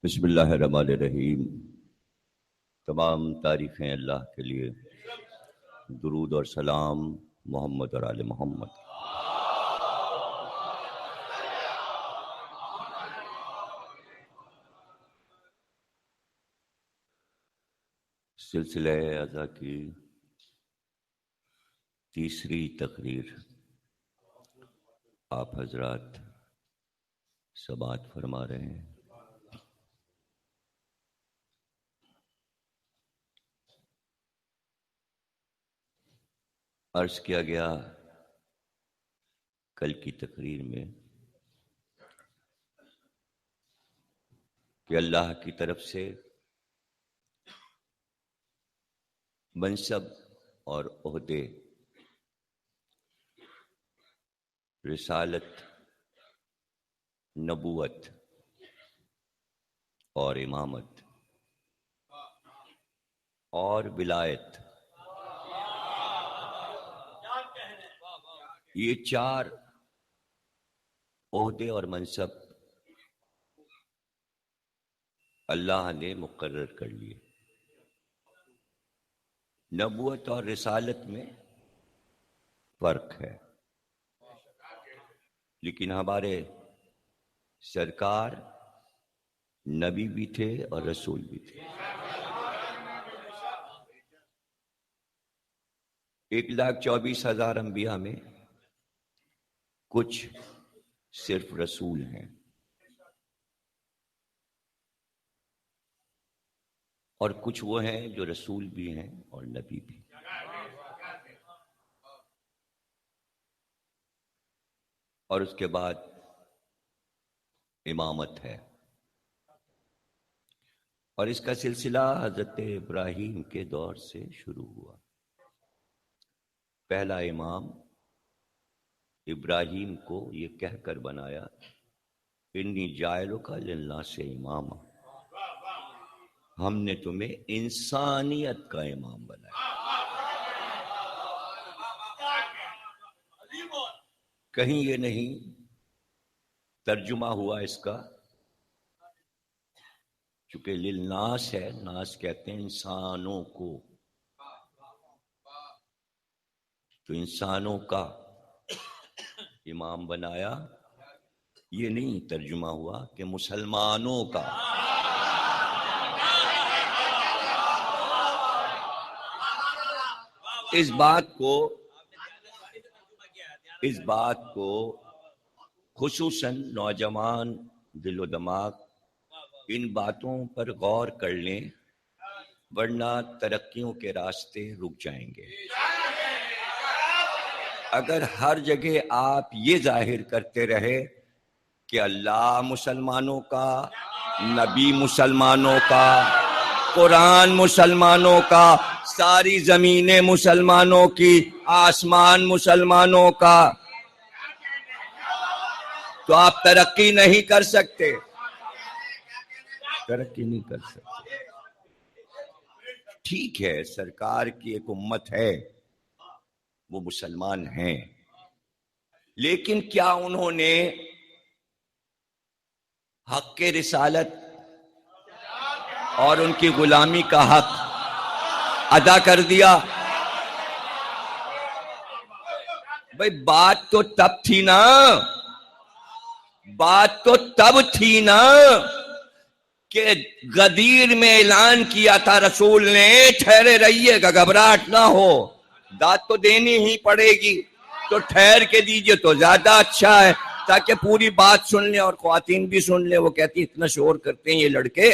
بسم اللہ الرحمن الرحیم۔ تمام تعریفیں اللہ کے لیے، درود اور سلام محمد اور آل محمد۔ سلسلہ ازا کی تیسری تقریر آپ حضرات سماعت فرما رہے ہیں۔ عرض کیا گیا کل کی تقریر میں کہ اللہ کی طرف سے منصب اور عہدے، رسالت، نبوت اور امامت اور ولایت، یہ چار عہدے اور منصب اللہ نے مقرر کر لیے۔ نبوت اور رسالت میں فرق ہے، لیکن ہمارے سرکار نبی بھی تھے اور رسول بھی تھے۔ 1,24,000 انبیاء میں کچھ صرف رسول ہیں اور کچھ وہ ہیں جو رسول بھی ہیں اور نبی بھی۔ اور اس کے بعد امامت ہے، اور اس کا سلسلہ حضرت ابراہیم کے دور سے شروع ہوا۔ پہلا امام ابراہیم کو یہ کہہ کر بنایا، انی جاعلک للناس اماما، ہم نے تمہیں انسانیت کا امام بنایا۔ کہیں یہ نہیں ترجمہ ہوا اس کا، چونکہ للناس ہے، ناس کہتے ہیں انسانوں کو، تو انسانوں کا امام بنایا، یہ نہیں ترجمہ ہوا کہ مسلمانوں کا۔ اس بات کو خصوصاً نوجوان دل و دماغ ان باتوں پر غور کر لیں، ورنہ ترقیوں کے راستے رک جائیں گے۔ اگر ہر جگہ آپ یہ ظاہر کرتے رہے کہ اللہ مسلمانوں کا، نبی مسلمانوں کا، قرآن مسلمانوں کا، ساری زمینیں مسلمانوں کی، آسمان مسلمانوں کا، تو آپ ترقی نہیں کر سکتے، ترقی نہیں کر سکتے۔ ٹھیک ہے، سرکار کی ایک امت ہے، وہ مسلمان ہیں، لیکن کیا انہوں نے حق کے رسالت اور ان کی غلامی کا حق ادا کر دیا؟ بھئی بات تو تب تھی نا، بات تو تب تھی نا کہ غدیر میں اعلان کیا تھا رسول نے، ٹھہرے رہیے گا، گھبراہٹ نہ ہو، داد تو دینی ہی پڑے گی، تو ٹھہر کے دیجئے تو زیادہ اچھا ہے، تاکہ پوری بات سن لیں اور خواتین بھی سن لیں۔ وہ کہتی اتنا شور کرتے ہیں یہ لڑکے،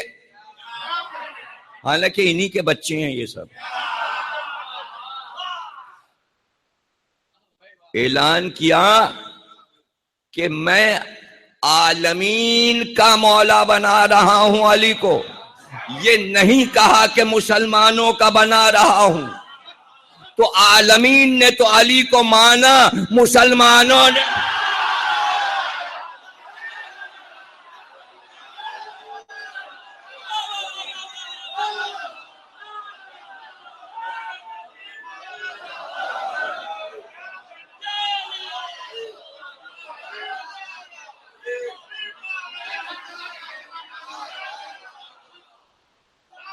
حالانکہ انہی کے بچے ہیں یہ سب۔ اعلان کیا کہ میں عالمین کا مولا بنا رہا ہوں علی کو، یہ نہیں کہا کہ مسلمانوں کا بنا رہا ہوں۔ تو عالمین نے تو علی کو مانا، مسلمانوں نے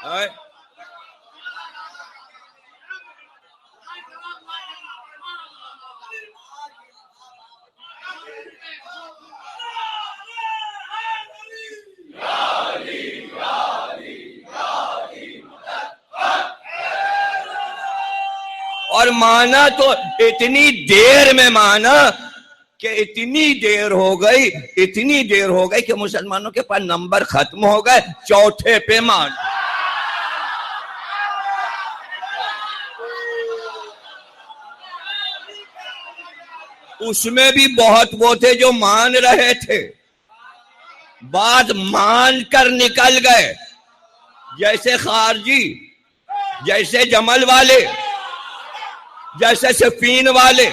اور مانا تو اتنی دیر میں مانا کہ اتنی دیر ہو گئی کہ مسلمانوں کے پاس نمبر ختم ہو گئے، چوتھے پہ مان. اس میں بھی بہت وہ تھے جو مان رہے تھے، بعد مان کر نکل گئے، جیسے خارجی، جیسے جمل والے، جیسے صفین والے.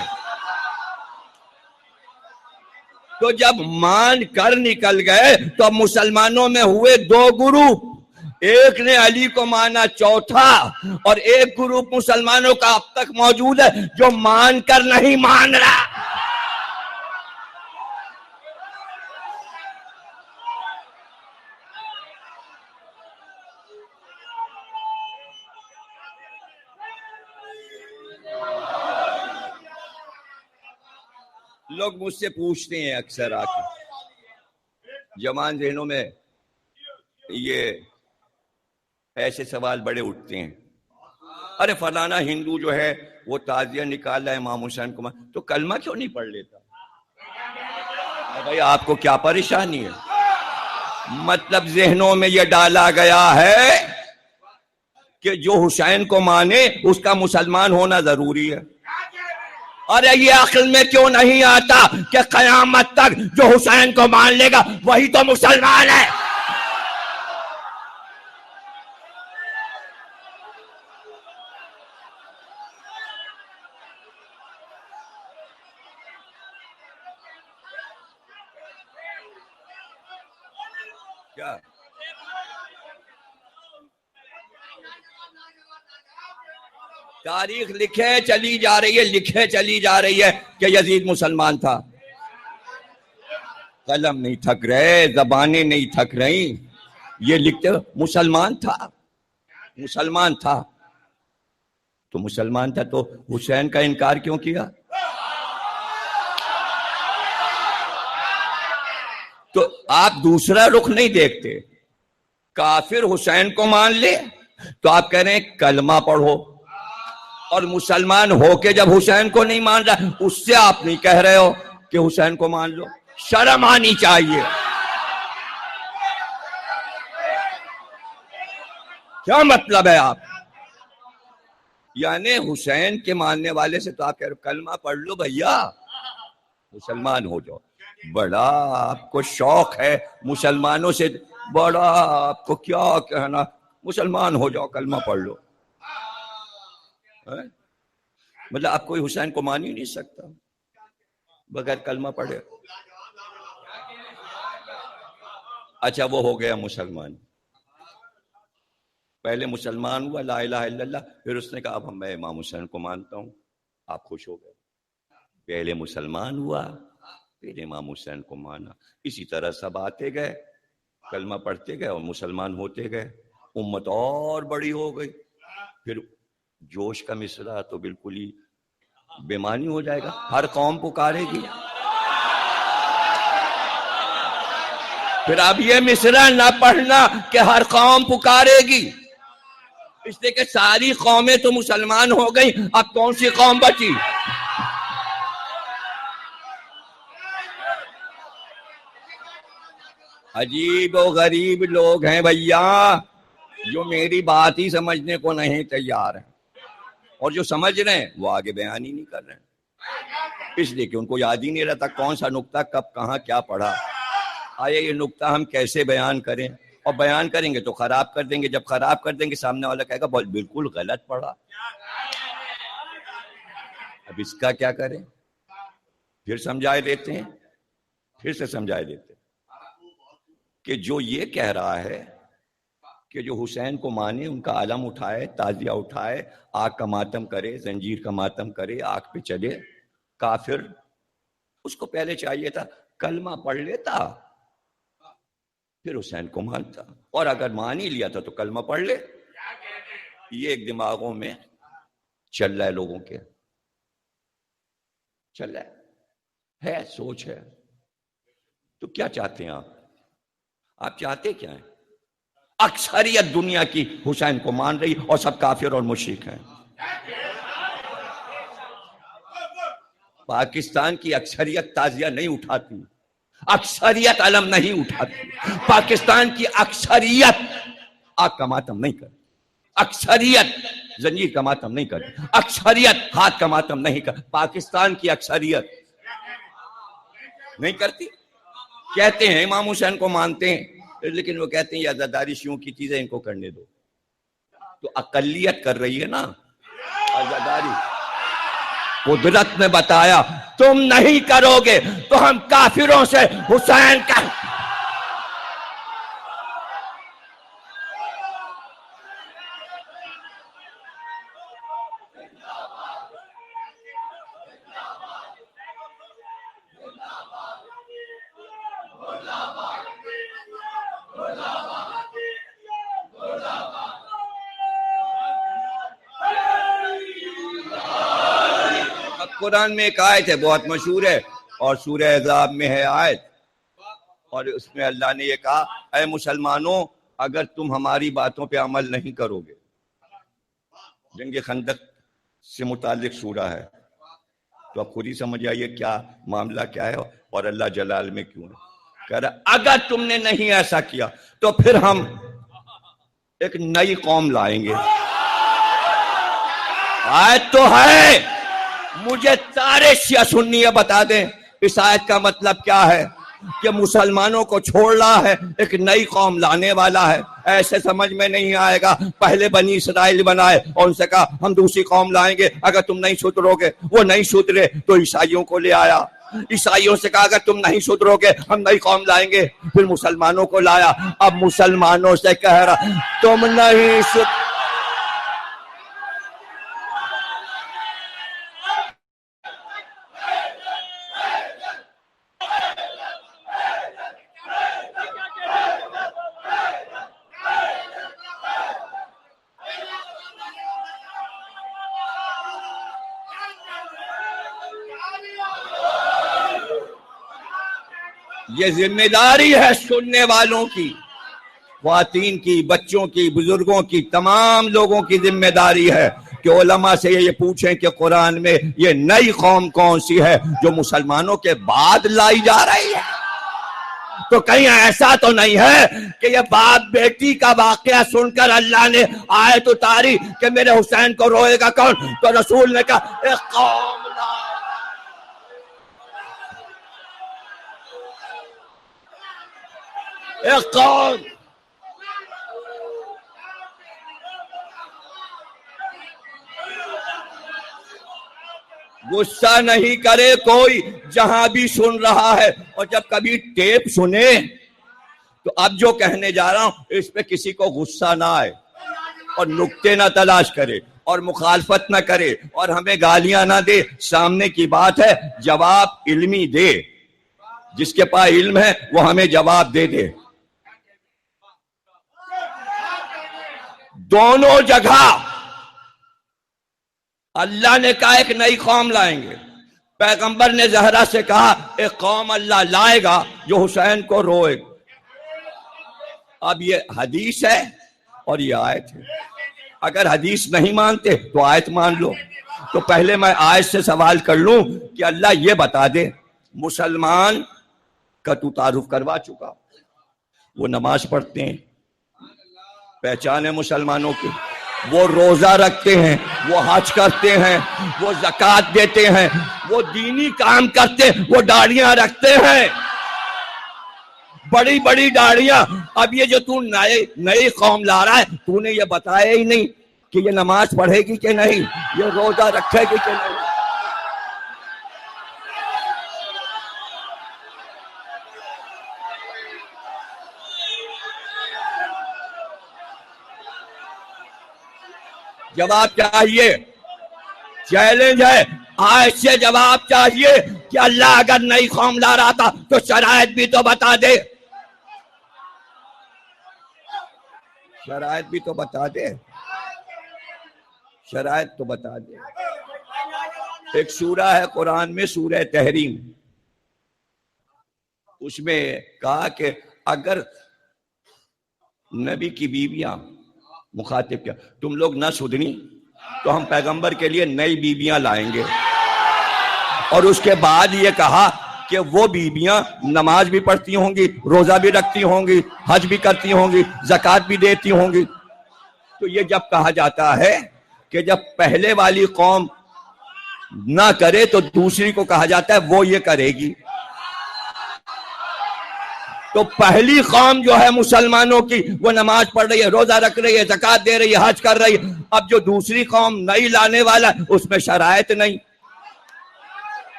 تو جب مان کر نکل گئے تو اب مسلمانوں میں ہوئے دو گروپ، ایک نے علی کو مانا چوتھا، اور ایک گروپ مسلمانوں کا اب تک موجود ہے جو مان کر نہیں مان رہا. لوگ مجھ سے پوچھتے ہیں اکثر آ کے، جوان ذہنوں میں یہ ایسے سوال بڑے اٹھتے ہیں، ارے فلانا ہندو جو ہے وہ تعزیہ نکال رہا ہے امام حسین کو، تو کلمہ کیوں نہیں پڑھ لیتا؟ بھائی آپ کو کیا پریشانی ہے؟ مطلب ذہنوں میں یہ ڈالا گیا ہے کہ جو حسین کو مانے اس کا مسلمان ہونا ضروری ہے. ارے یہ عقل میں کیوں نہیں آتا کہ قیامت تک جو حسین کو مان لے گا وہی تو مسلمان ہے؟ کیا تاریخ لکھے چلی جا رہی ہے کہ یزید مسلمان تھا. قلم نہیں تھک رہے، زبانیں نہیں تھک رہی، یہ لکھتے مسلمان تھا. تو مسلمان تھا تو حسین کا انکار کیوں کیا؟ تو آپ دوسرا رخ نہیں دیکھتے. کافر حسین کو مان لے تو آپ کہہ رہے ہیں کلمہ پڑھو، اور مسلمان ہو کے جب حسین کو نہیں مان رہا اس سے آپ نہیں کہہ رہے ہو کہ حسین کو مان لو. شرم آنی چاہیے. کیا مطلب ہے آپ؟ یعنی حسین کے ماننے والے سے تو آپ کہہ رہے کلمہ پڑھ لو بھیا مسلمان ہو جاؤ. بڑا آپ کو شوق ہے مسلمانوں سے، بڑا آپ کو کیا کہنا، مسلمان ہو جاؤ کلمہ پڑھ لو. مطلب آپ کوئی حسین کو مان ہی نہیں سکتا بغیر کلمہ پڑھے. اچھا وہ ہو گیا مسلمان، پہلے مسلمان ہوا لا الہ الا اللہ، پھر اس نے کہا اب میں امام حسین کو مانتا ہوں. آپ خوش ہو گئے. پہلے مسلمان ہوا پھر امام حسین کو مانا. اسی طرح سب آتے گئے، کلمہ پڑھتے گئے اور مسلمان ہوتے گئے. امت اور بڑی ہو گئی. پھر جوش کا مصرع تو بالکل ہی بے معنی ہو جائے گا، ہر قوم پکارے گی. پھر اب یہ مصرع نہ پڑھنا کہ ہر قوم پکارے گی، اس لیے کہ ساری قومیں تو مسلمان ہو گئی، اب کون سی قوم بچی؟ عجیب و غریب لوگ ہیں بھیا، جو میری بات ہی سمجھنے کو نہیں تیار ہیں، اور جو سمجھ رہے ہیں وہ آگے بیان ہی نہیں کر رہے ہیں، اس لیے کہ ان کو یاد ہی نہیں رہتا کون سا نقطہ کب کہاں کیا پڑھا. آئے یہ نقطہ ہم کیسے بیان کریں، اور بیان کریں گے تو خراب کر دیں گے. جب خراب کر دیں گے سامنے والا کہے گا بالکل غلط پڑھا. اب اس کا کیا کریں؟ پھر سمجھائے دیتے ہیں، پھر سے سمجھائے دیتے ہیں کہ جو یہ کہہ رہا ہے کہ جو حسین کو مانے ان کا علم اٹھائے، تعزیہ اٹھائے، آگ کا ماتم کرے، زنجیر کا ماتم کرے، آگ پہ چلے، کافر. اس کو پہلے چاہیے تھا کلمہ پڑھ لیتا پھر حسین کو مانتا، اور اگر مان ہی لیا تھا تو کلمہ پڑھ لے یہ ایک دماغوں میں چل رہا ہے، لوگوں کے چل رہا ہے سوچ ہے. تو کیا چاہتے ہیں آپ چاہتے کیا ہیں؟ اکثریت دنیا کی حسین کو مان رہی اور سب کافر اور مشرک ہیں. پاکستان کی اکثریت تعزیہ نہیں اٹھاتی، اکثریت علم نہیں اٹھاتی. پاکستان کی اکثریت آگ کا ماتم نہیں کرتی، اکثریت زنجیر کا ماتم نہیں کرتی، اکثریت ہاتھ کا ماتم نہیں کرتی. پاکستان کی اکثریت نہیں کرتی. کہتے ہیں امام حسین کو مانتے ہیں، لیکن وہ کہتے ہیں یہ عزاداری شیعوں کی چیزیں ان کو کرنے دو. تو اقلیت کر رہی ہے نا عزاداری. قدرت نے بتایا تم نہیں کرو گے تو ہم کافروں سے حسین کا قرآن میں ایک آیت ہے بہت مشہور ہے اور سورہ احزاب میں ہے آیت، اور اس میں اللہ نے یہ کہا اے مسلمانوں اگر تم ہماری باتوں پہ عمل نہیں کرو گے. جنگ خندق سے متعلق سورہ ہے، تو آپ خود ہی سمجھ آئیے کیا معاملہ کیا ہے اور اللہ جلال میں کیوں ہے. کہہ رہا اگر تم نے نہیں ایسا کیا تو پھر ہم ایک نئی قوم لائیں گے. آیت تو ہے، مجھے سارے شیعہ سنی بتا دیں اس آیت کا مطلب کیا ہے. کہ مسلمانوں کو چھوڑ رہا ہے، ایک نئی قوم لانے والا ہے. ایسے سمجھ میں نہیں آئے گا. پہلے بنی اسرائیل بنائے اور ان سے کہا ہم دوسری قوم لائیں گے اگر تم نہیں سدھرو گے. وہ نہیں سدھرے تو عیسائیوں کو لے آیا، عیسائیوں سے کہا اگر تم نہیں سدھرو گے ہم نئی قوم لائیں گے. پھر مسلمانوں کو لایا. اب مسلمانوں سے کہہ رہا تم نہیں یہ ذمہ داری ہے سننے والوں کی، خواتین کی، بچوں کی، بزرگوں کی، تمام لوگوں کی ذمہ داری ہے کہ علماء سے یہ پوچھیں کہ قرآن میں یہ نئی قوم کون سی ہے جو مسلمانوں کے بعد لائی جا رہی ہے. تو کہیں ایسا تو نہیں ہے کہ یہ باپ بیٹی کا واقعہ سن کر اللہ نے آیت اتاری کہ میرے حسین کو روئے گا کون. تو رسول نے کہا ایک قوم ایک قوم غصہ نہیں کرے کوئی جہاں بھی سن رہا ہے. اور جب کبھی ٹیپ سنے تو اب جو کہنے جا رہا ہوں اس پہ کسی کو غصہ نہ آئے اور نکتے نہ تلاش کرے اور مخالفت نہ کرے اور ہمیں گالیاں نہ دے. سامنے کی بات ہے، جواب علمی دے. جس کے پاس علم ہے وہ ہمیں جواب دے دے. دونوں جگہ اللہ نے کہا ایک نئی قوم لائیں گے. پیغمبر نے زہرا سے کہا ایک قوم اللہ لائے گا جو حسین کو روئے. اب یہ حدیث ہے اور یہ آیت ہے. اگر حدیث نہیں مانتے تو آیت مان لو. تو پہلے میں آیت سے سوال کر لوں کہ اللہ یہ بتا دے مسلمان کا تو تعارف کروا چکا، وہ نماز پڑھتے ہیں، پہچان ہے مسلمانوں کی، وہ روزہ رکھتے ہیں، وہ حج کرتے ہیں، وہ زکوٰۃ دیتے ہیں، وہ دینی کام کرتے ہیں، وہ داڑیاں رکھتے ہیں، بڑی بڑی داڑیاں. اب یہ جو تو نئی قوم لا رہا ہے تو نے یہ بتایا ہی نہیں کہ یہ نماز پڑھے گی کہ نہیں، یہ روزہ رکھے گی کہ نہیں. جواب چاہیے، چیلنج ہے. آج سے جواب چاہیے کہ اللہ اگر نئی قوم لا رہا تھا تو شرائط بھی تو بتا دے. شرائط بھی تو بتا دے. شرائط تو بتا دیں. ایک سورہ ہے قرآن میں، سورہ تحریم، اس میں کہا کہ اگر نبی کی بیویاں مخاطب کیا تم لوگ نہ سدھری تو ہم پیغمبر کے لیے نئی بیویاں لائیں گے. اور اس کے بعد یہ کہا کہ وہ بیویاں نماز بھی پڑھتی ہوں گی، روزہ بھی رکھتی ہوں گی، حج بھی کرتی ہوں گی، زکوٰۃ بھی دیتی ہوں گی. تو یہ جب کہا جاتا ہے کہ جب پہلے والی قوم نہ کرے تو دوسری کو کہا جاتا ہے وہ یہ کرے گی. تو پہلی قوم جو ہے مسلمانوں کی وہ نماز پڑھ رہی ہے، روزہ رکھ رہی ہے، زکوٰۃ دے رہی ہے، حج کر رہی ہے. اب جو دوسری قوم نئی لانے والا ہے اس میں شرائط نہیں.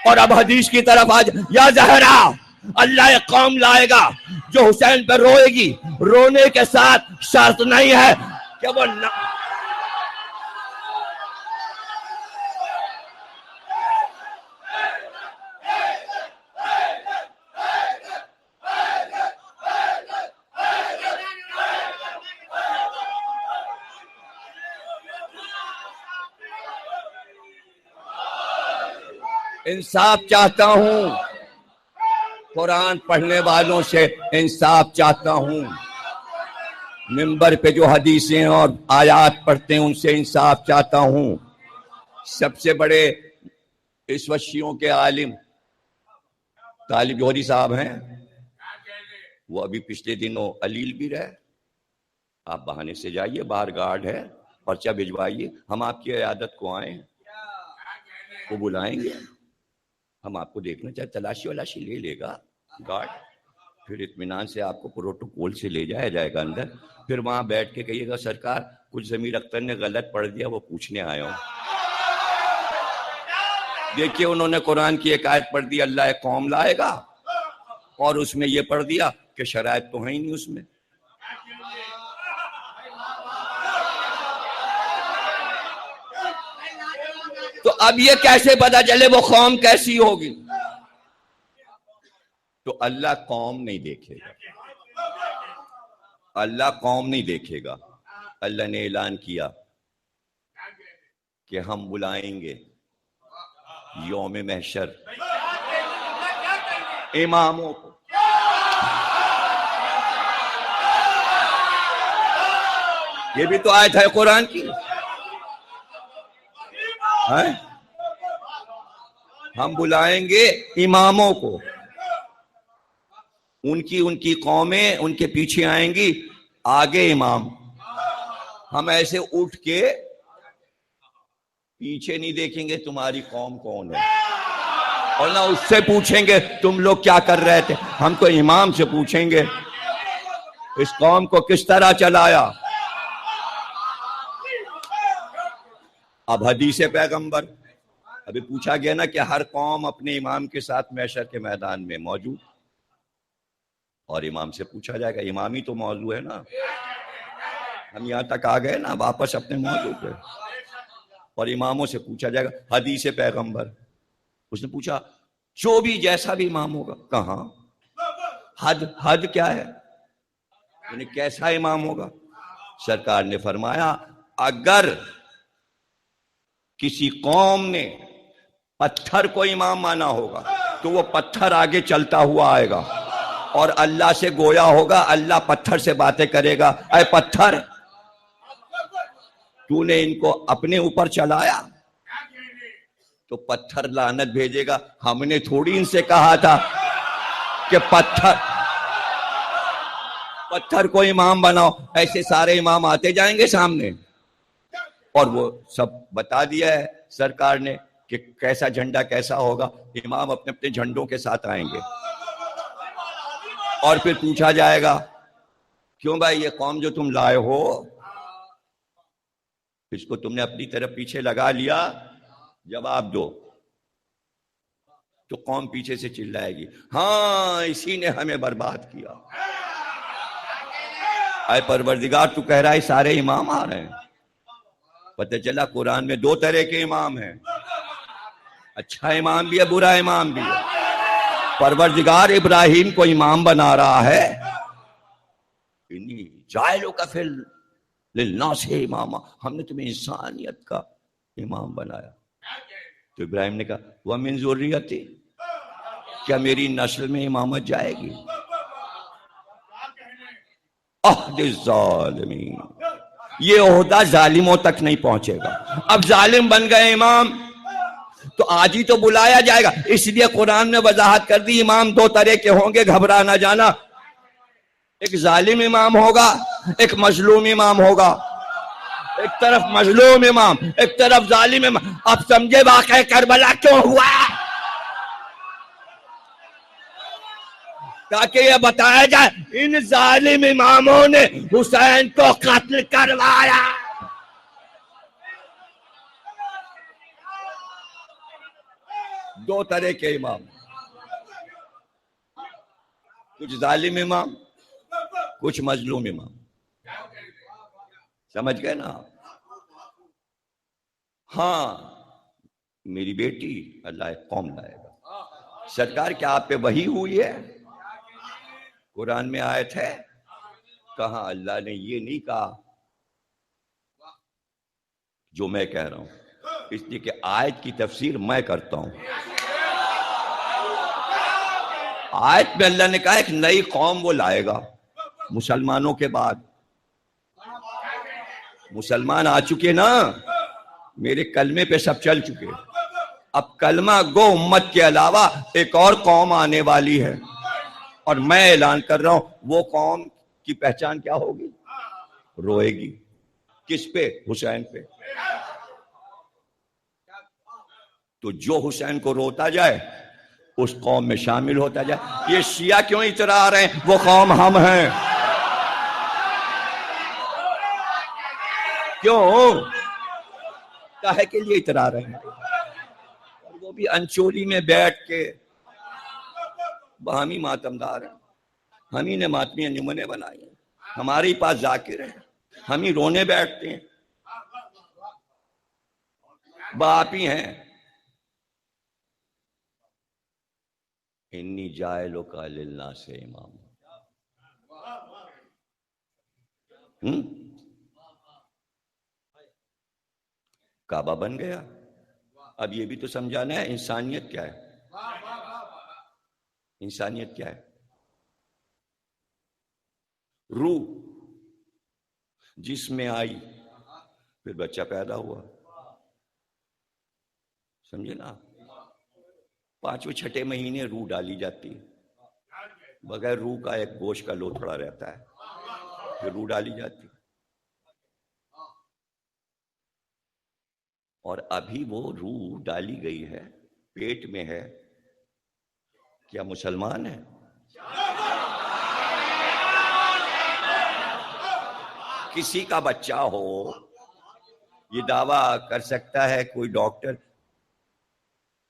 اور اب حدیث کی طرف آج یا زہرا، اللہ ایک قوم لائے گا جو حسین پہ روئے گی. رونے کے ساتھ شرط نہیں ہے کہ وہ انصاف چاہتا ہوں. قرآن پڑھنے والوں سے انصاف چاہتا ہوں. منبر پہ جو حدیثیں اور آیات پڑھتے ہیں ان سے انصاف چاہتا ہوں. سب سے بڑے اس وقت شیعوں کے عالم طالب جوہری صاحب ہیں، وہ ابھی پچھلے دنوں علیل بھی رہے. آپ بہانے سے جائیے، باہر گارڈ ہے، پرچہ بھجوائیے، ہم آپ کی عیادت کو آئے ہیں، وہ بلائیں گے، ہم آپ کو دیکھنا چاہے تلاشی ولاشی لے لے گا گارڈ، پھر اطمینان سے آپ کو پروٹوکول سے لے جایا جائے گا اندر. پھر وہاں بیٹھ کے کہیے گا سرکار کچھ ضمیر اختر نے غلط پڑھ دیا، وہ پوچھنے آیا ہوں. دیکھیے انہوں نے قرآن کی ایک آیت پڑھ دی اللہ ایک قوم لائے گا، اور اس میں یہ پڑھ دیا کہ شرائط تو ہے ہی نہیں اس میں. تو اب یہ کیسے پتا چلے وہ قوم کیسی ہوگی؟ تو اللہ قوم نہیں دیکھے گا، اللہ قوم نہیں دیکھے گا. اللہ نے اعلان کیا کہ ہم بلائیں گے یوم محشر اماموں کو. یہ بھی تو آیت ہے قرآن کی. ہم بلائیں گے اماموں کو، ان کی قومیں ان کے پیچھے آئیں گی، آگے امام. ہم ایسے اٹھ کے پیچھے نہیں دیکھیں گے تمہاری قوم کون ہے، اور نہ اس سے پوچھیں گے تم لوگ کیا کر رہے تھے. ہم تو امام سے پوچھیں گے اس قوم کو کس طرح چلایا. اب حدیث پیغمبر ابھی پوچھا گیا نا کہ ہر قوم اپنے امام کے ساتھ محشر کے میدان میں موجود، اور امام سے پوچھا جائے گا. امام ہی تو موضوع ہے نا، ہم یہاں تک آ گئے نا واپس اپنے موضوع پہ. اور اماموں سے پوچھا جائے گا. حدیث پیغمبر اس نے پوچھا جو بھی جیسا بھی امام ہوگا. کہاں حد کیا ہے، یعنی کیسا امام ہوگا؟ سرکار نے فرمایا اگر کسی قوم نے پتھر کو امام مانا ہوگا تو وہ پتھر آگے چلتا ہوا آئے گا اور اللہ سے گویا ہوگا. اللہ پتھر سے باتیں کرے گا، اے پتھر تو نے ان کو اپنے اوپر چلایا. تو پتھر لعنت بھیجے گا ہم نے تھوڑی ان سے کہا تھا کہ پتھر کو امام بناؤ. ایسے سارے امام آتے جائیں گے سامنے، اور وہ سب بتا دیا ہے سرکار نے کہ کیسا جھنڈا کیسا ہوگا. امام اپنے اپنے جھنڈوں کے ساتھ آئیں گے، اور پھر پوچھا جائے گا کیوں بھائی یہ قوم جو تم لائے ہو اس کو تم نے اپنی طرف پیچھے لگا لیا، جواب دو. تو قوم پیچھے سے چلائے گی ہاں اسی نے ہمیں برباد کیا. اے پروردگار تو کہہ رہا ہے سارے امام آ رہے ہیں. پتہ چلا قرآن میں دو طرح کے امام ہیں، اچھا امام بھی ہے برا امام بھی ہے. پروردگار ابراہیم کو امام بنا رہا ہے، جائلوں کا فل للناس اماما، ہم نے تمہیں انسانیت کا امام بنایا. تو ابراہیم نے کہا ومن ذریتی، کیا میری نسل میں امامت جائے گی؟ عہد الظالمین، یہ عہدہ ظالموں تک نہیں پہنچے گا. اب ظالم بن گئے امام تو آج ہی تو بلایا جائے گا. اس لیے قرآن نے وضاحت کر دی امام دو طرح کے ہوں گے، گھبرا نہ جانا. ایک ظالم امام ہوگا، ایک مظلوم امام ہوگا. ایک طرف مظلوم امام، ایک طرف ظالم امام. اب سمجھے واقعہ کربلا کیوں ہوا؟ تاکہ یہ بتایا جائے ان ظالم اماموں نے حسین کو قتل کروایا. دو طرح کے امام، کچھ ظالم امام، کچھ مظلوم امام. سمجھ گئے نا؟ ہاں میری بیٹی اللہ ایک قوم لائے گا. سرکار کیا آپ پہ وحی ہوئی ہے؟ قرآن میں آیت ہے؟ کہاں؟ اللہ نے یہ نہیں کہا جو میں کہہ رہا ہوں، اس لیے کہ آیت کی تفسیر میں کرتا ہوں. آیت میں اللہ نے کہا ایک نئی قوم وہ لائے گا مسلمانوں کے بعد. مسلمان آ چکے نا، میرے کلمے پہ سب چل چکے. اب کلمہ گو امت کے علاوہ ایک اور قوم آنے والی ہے، اور میں اعلان کر رہا ہوں وہ قوم کی پہچان کیا ہوگی؟ روئے گی. کس پہ؟ حسین پہ. تو جو حسین کو روتا جائے اس قوم میں شامل ہوتا جائے. یہ شیعہ کیوں اترا رہے ہیں؟ وہ قوم ہم ہیں. کیوں؟ کاہے کے لیے اترا رہے ہیں؟ اور وہ بھی انچولی میں بیٹھ کے. ہم ہی ماتمدار ہیں، ہم ہی نے ماتمی انجمنیں بنائی ہیں، ہمارے ہی پاس ذاکر ہیں، ہم ہی رونے بیٹھتے ہیں. باپ ہی ہیں. انی جاعلک للناس امام. کعبہ بن گیا. اب یہ بھی تو سمجھانا ہے انسانیت کیا ہے. انسانیت کیا ہے؟ روح جس میں آئی، پھر بچہ پیدا ہوا. سمجھے نا؟ 5ویں 6ٹھے مہینے روح ڈالی جاتی ہے، بغیر روح کا ایک گوشت کا لوتھڑا رہتا ہے، پھر روح ڈالی جاتی. اور ابھی وہ روح ڈالی گئی ہے، پیٹ میں ہے. کیا مسلمان ہے؟ کسی کا بچہ ہو یہ دعویٰ کر سکتا ہے کوئی ڈاکٹر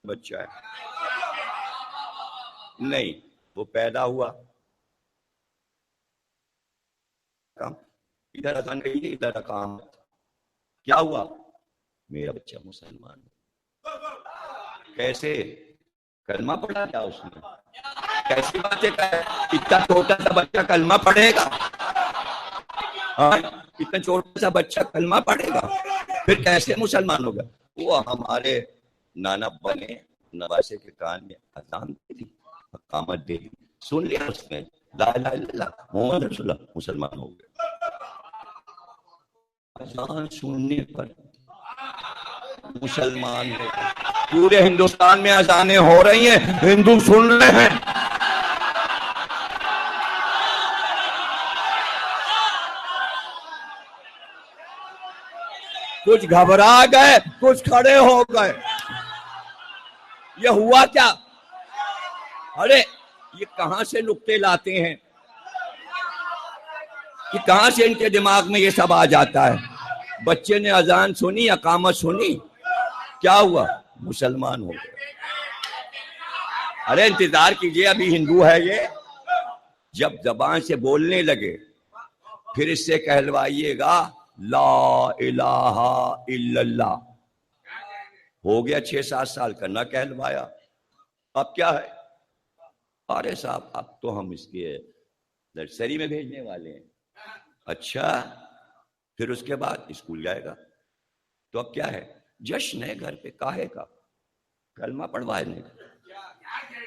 بچہ ہے؟ نہیں. وہ پیدا ہوا، ادھر اذان گئی، ادھر کام. کیا ہوا؟ میرا بچہ مسلمان. کیسے؟ کلمہ پڑھا کیا اس نے؟ کیسی باتیں کہے؟ اتنا چھوٹا سا بچہ کلمہ پڑھے گا؟ اتنا چھوٹا سا بچہ کلمہ پڑھے گا؟ پھر کیسے مسلمان ہوگا؟ وہ ہمارے نانا بنے نواسے کے کان میں اذان دے دی، اقامت دے دی، سن لیا اس نے لا الہ الا اللہ محمد رسول اللہ، مسلمان ہو گئے. اذان سننے پر مسلمان ہو گئے. پورے ہندوستان میں اذانیں ہو رہی ہیں، ہندو سن رہے ہیں. کچھ گھبرا گئے، کچھ کھڑے ہو گئے. یہ ہوا کیا؟ ارے یہ کہاں سے نکتے لاتے ہیں کہ کہاں سے ان کے دماغ میں یہ سب آ جاتا ہے؟ بچے نے اذان سنی، اقامت سنی، کیا ہوا؟ مسلمان ہو گئے. ارے انتظار کیجئے، ابھی ہندو ہے یہ. جب زبان سے بولنے لگے پھر اس سے کہلوائیے گا لا الہ الا اللہ. ہو گیا 6-7 سال کا، نہ کہلوایا. اب کیا ہے؟ ارے صاحب اب تو ہم اس کے نرسری میں بھیجنے والے ہیں. اچھا پھر اس کے بعد اسکول جائے گا. تو اب کیا ہے؟ جشن ہے گھر پہ. کاہے کا؟ کلمہ پڑھوانے کا.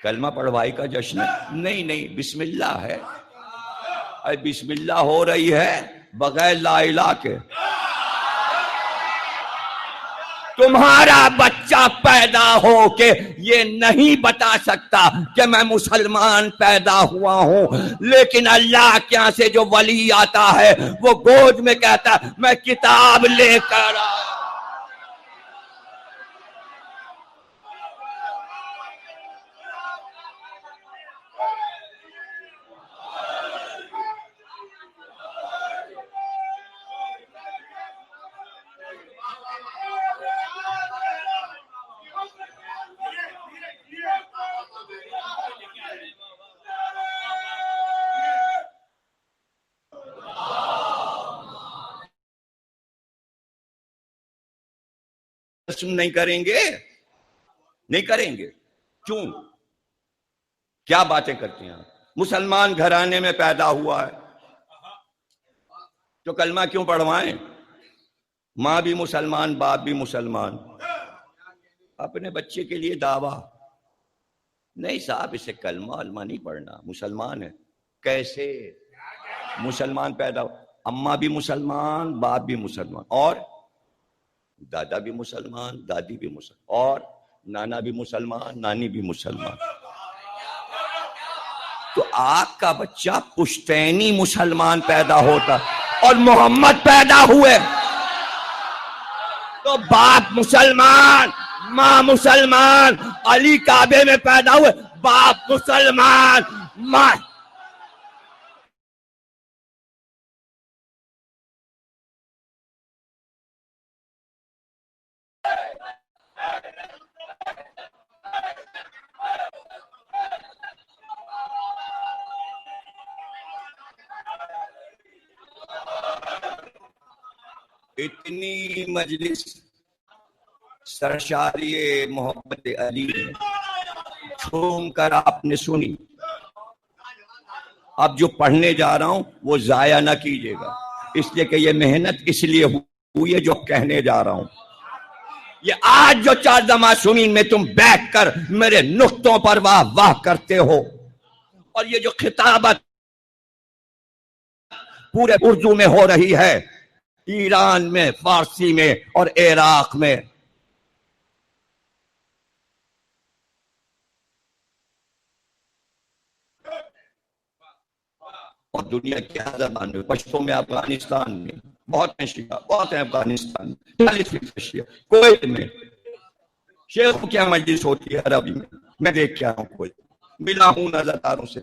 کلمہ پڑھوائی کا جشن نہیں، بسم اللہ ہے. بسم اللہ ہو رہی ہے بغیر لا الہ کے. تمہارا بچہ پیدا ہو کے یہ نہیں بتا سکتا کہ میں مسلمان پیدا ہوا ہوں، لیکن اللہ کے یہاں سے جو ولی آتا ہے وہ گود میں کہتا ہے میں کتاب لے کر آیا. نہیں کریں گے. کیوں؟ کیا باتیں کرتے ہیں؟ مسلمان گھرانے میں پیدا ہوا ہے تو کلمہ کیوں پڑھوائیں؟ ماں بھی مسلمان، باپ بھی مسلمان. اپنے بچے کے لیے دعویٰ نہیں صاحب اسے کلمہ علمہ نہیں پڑھنا، مسلمان ہے. کیسے؟ مسلمان پیدا ہو، اماں بھی مسلمان، باپ بھی مسلمان، اور دادا بھی مسلمان، دادی بھی مسلمان، اور نانا بھی مسلمان، نانی بھی مسلمان. تو آپ کا بچہ پشتینی مسلمان پیدا ہوتا اور محمد پیدا ہوئے تو باپ مسلمان، ماں مسلمان. علی کعبے میں پیدا ہوئے، باپ مسلمان، ماں. اتنی مجلس سرشاری محبت علی میں جھوم کر آپ نے سنی. اب جو پڑھنے جا رہا ہوں وہ ضائع نہ کیجیے گا، اس لیے کہ یہ محنت اس لیے ہوئی ہے جو کہنے جا رہا ہوں. یہ آج جو چار دمہ سنین میں تم بیٹھ کر میرے نقطوں پر واہ واہ کرتے ہو، اور یہ جو خطابت پورے اردو میں ہو رہی ہے، ایران میں، فارسی میں اور عراق میں، اور دنیا کی ہر زبان میں، پشتو میں، افغانستان میں بہت ہیں شیعہ، بہت ہیں افغانستان میں، 40% شیعہ. کویت میں شیخوں کی مجلس ہوتی ہے عربی میں دیکھ کے آیا ہوں. کویت ملا ہوں نظرداروں سے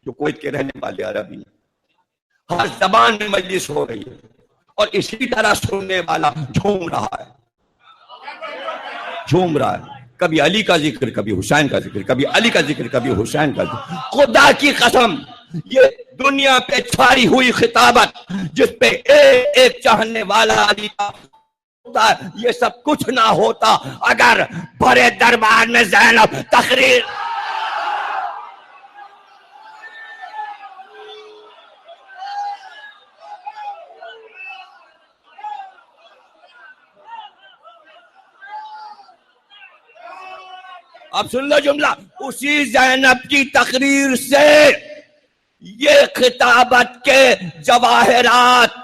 جو کویت کے رہنے والے عربی میں. ہر زبان میں مجلس ہو رہی ہے اور اسی طرح سننے والا جھوم رہا ہے. کبھی علی کا ذکر، کبھی حسین کا ذکر، کبھی علی کا ذکر، کبھی حسین کا ذکر. خدا کی قسم یہ دنیا پہ چھائی ہوئی خطابت جس پہ ایک ایک چاہنے والا علی کا ہوتا ہے، یہ سب کچھ نہ ہوتا اگر بڑے دربار میں زینب تقریر. اب سن لو جملہ، اسی زینب کی تقریر سے یہ خطابت کے جواہرات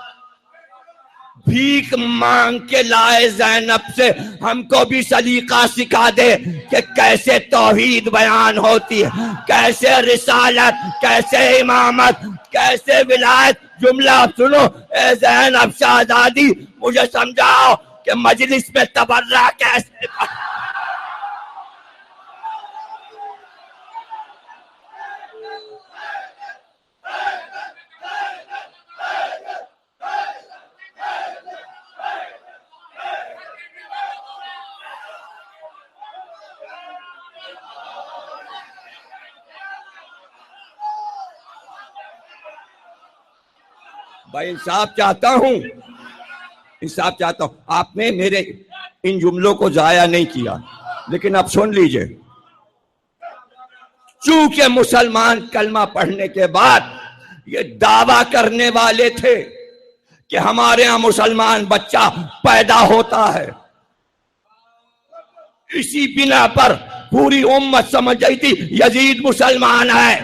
بھیک مانگ کے لائے زینب سے. ہم کو بھی سلیقہ سکھا دے کہ کیسے توحید بیان ہوتی ہے، کیسے رسالت، کیسے امامت، کیسے ولایت. جملہ اب سنو، اے زینب شہزادی مجھے سمجھاؤ کہ مجلس میں تبرع کیسے. بھائی انصاف چاہتا ہوں. آپ نے میرے ان جملوں کو ضائع نہیں کیا، لیکن اب سن لیجئے. چونکہ مسلمان کلمہ پڑھنے کے بعد یہ دعویٰ کرنے والے تھے کہ ہمارے ہاں مسلمان بچہ پیدا ہوتا ہے. اسی بنا پر پوری امت سمجھ گئی تھی یزید مسلمان ہے.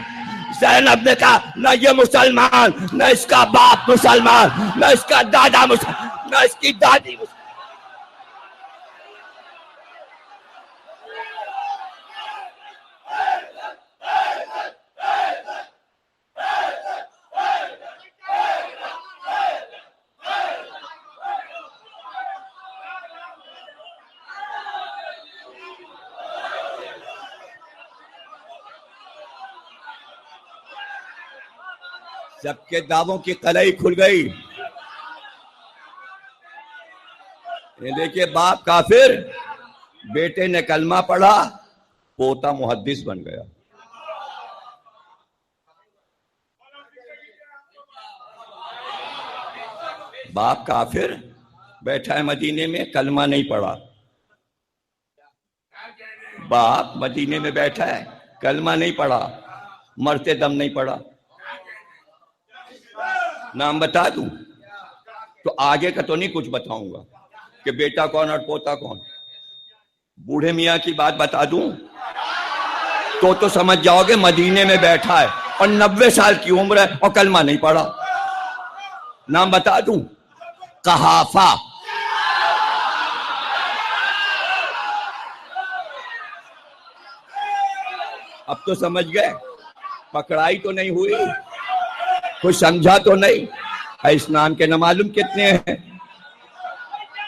زینب نے کہا نہ یہ مسلمان، نہ اس کا باپ مسلمان، نہ اس کا دادا مسلمان، نہ اس کی دادی مسلمان. سب کے دعووں کی قلعی کھل گئی. یہ دیکھیے باپ کافر، بیٹے نے کلمہ پڑھا، پوتا محدث بن گیا. باپ کافر بیٹھا ہے مدینے میں، کلمہ نہیں پڑھا. باپ مدینے میں بیٹھا ہے، کلمہ نہیں پڑھا، مرتے دم نہیں پڑھا. نام بتا دوں تو آگے کا تو نہیں کچھ بتاؤں گا کہ بیٹا کون اور پوتا کون. بوڑھے میاں کی بات بتا دوں تو سمجھ جاؤ گے مدینے میں بیٹھا ہے اور 90 سال کی عمر ہے اور کلمہ نہیں پڑھا. نام بتا دوں، قحافہ. اب تو سمجھ گئے، پکڑائی تو نہیں ہوئی، کوئی سمجھا تو نہیں. اس نام کے نہ معلوم کتنے ہیں،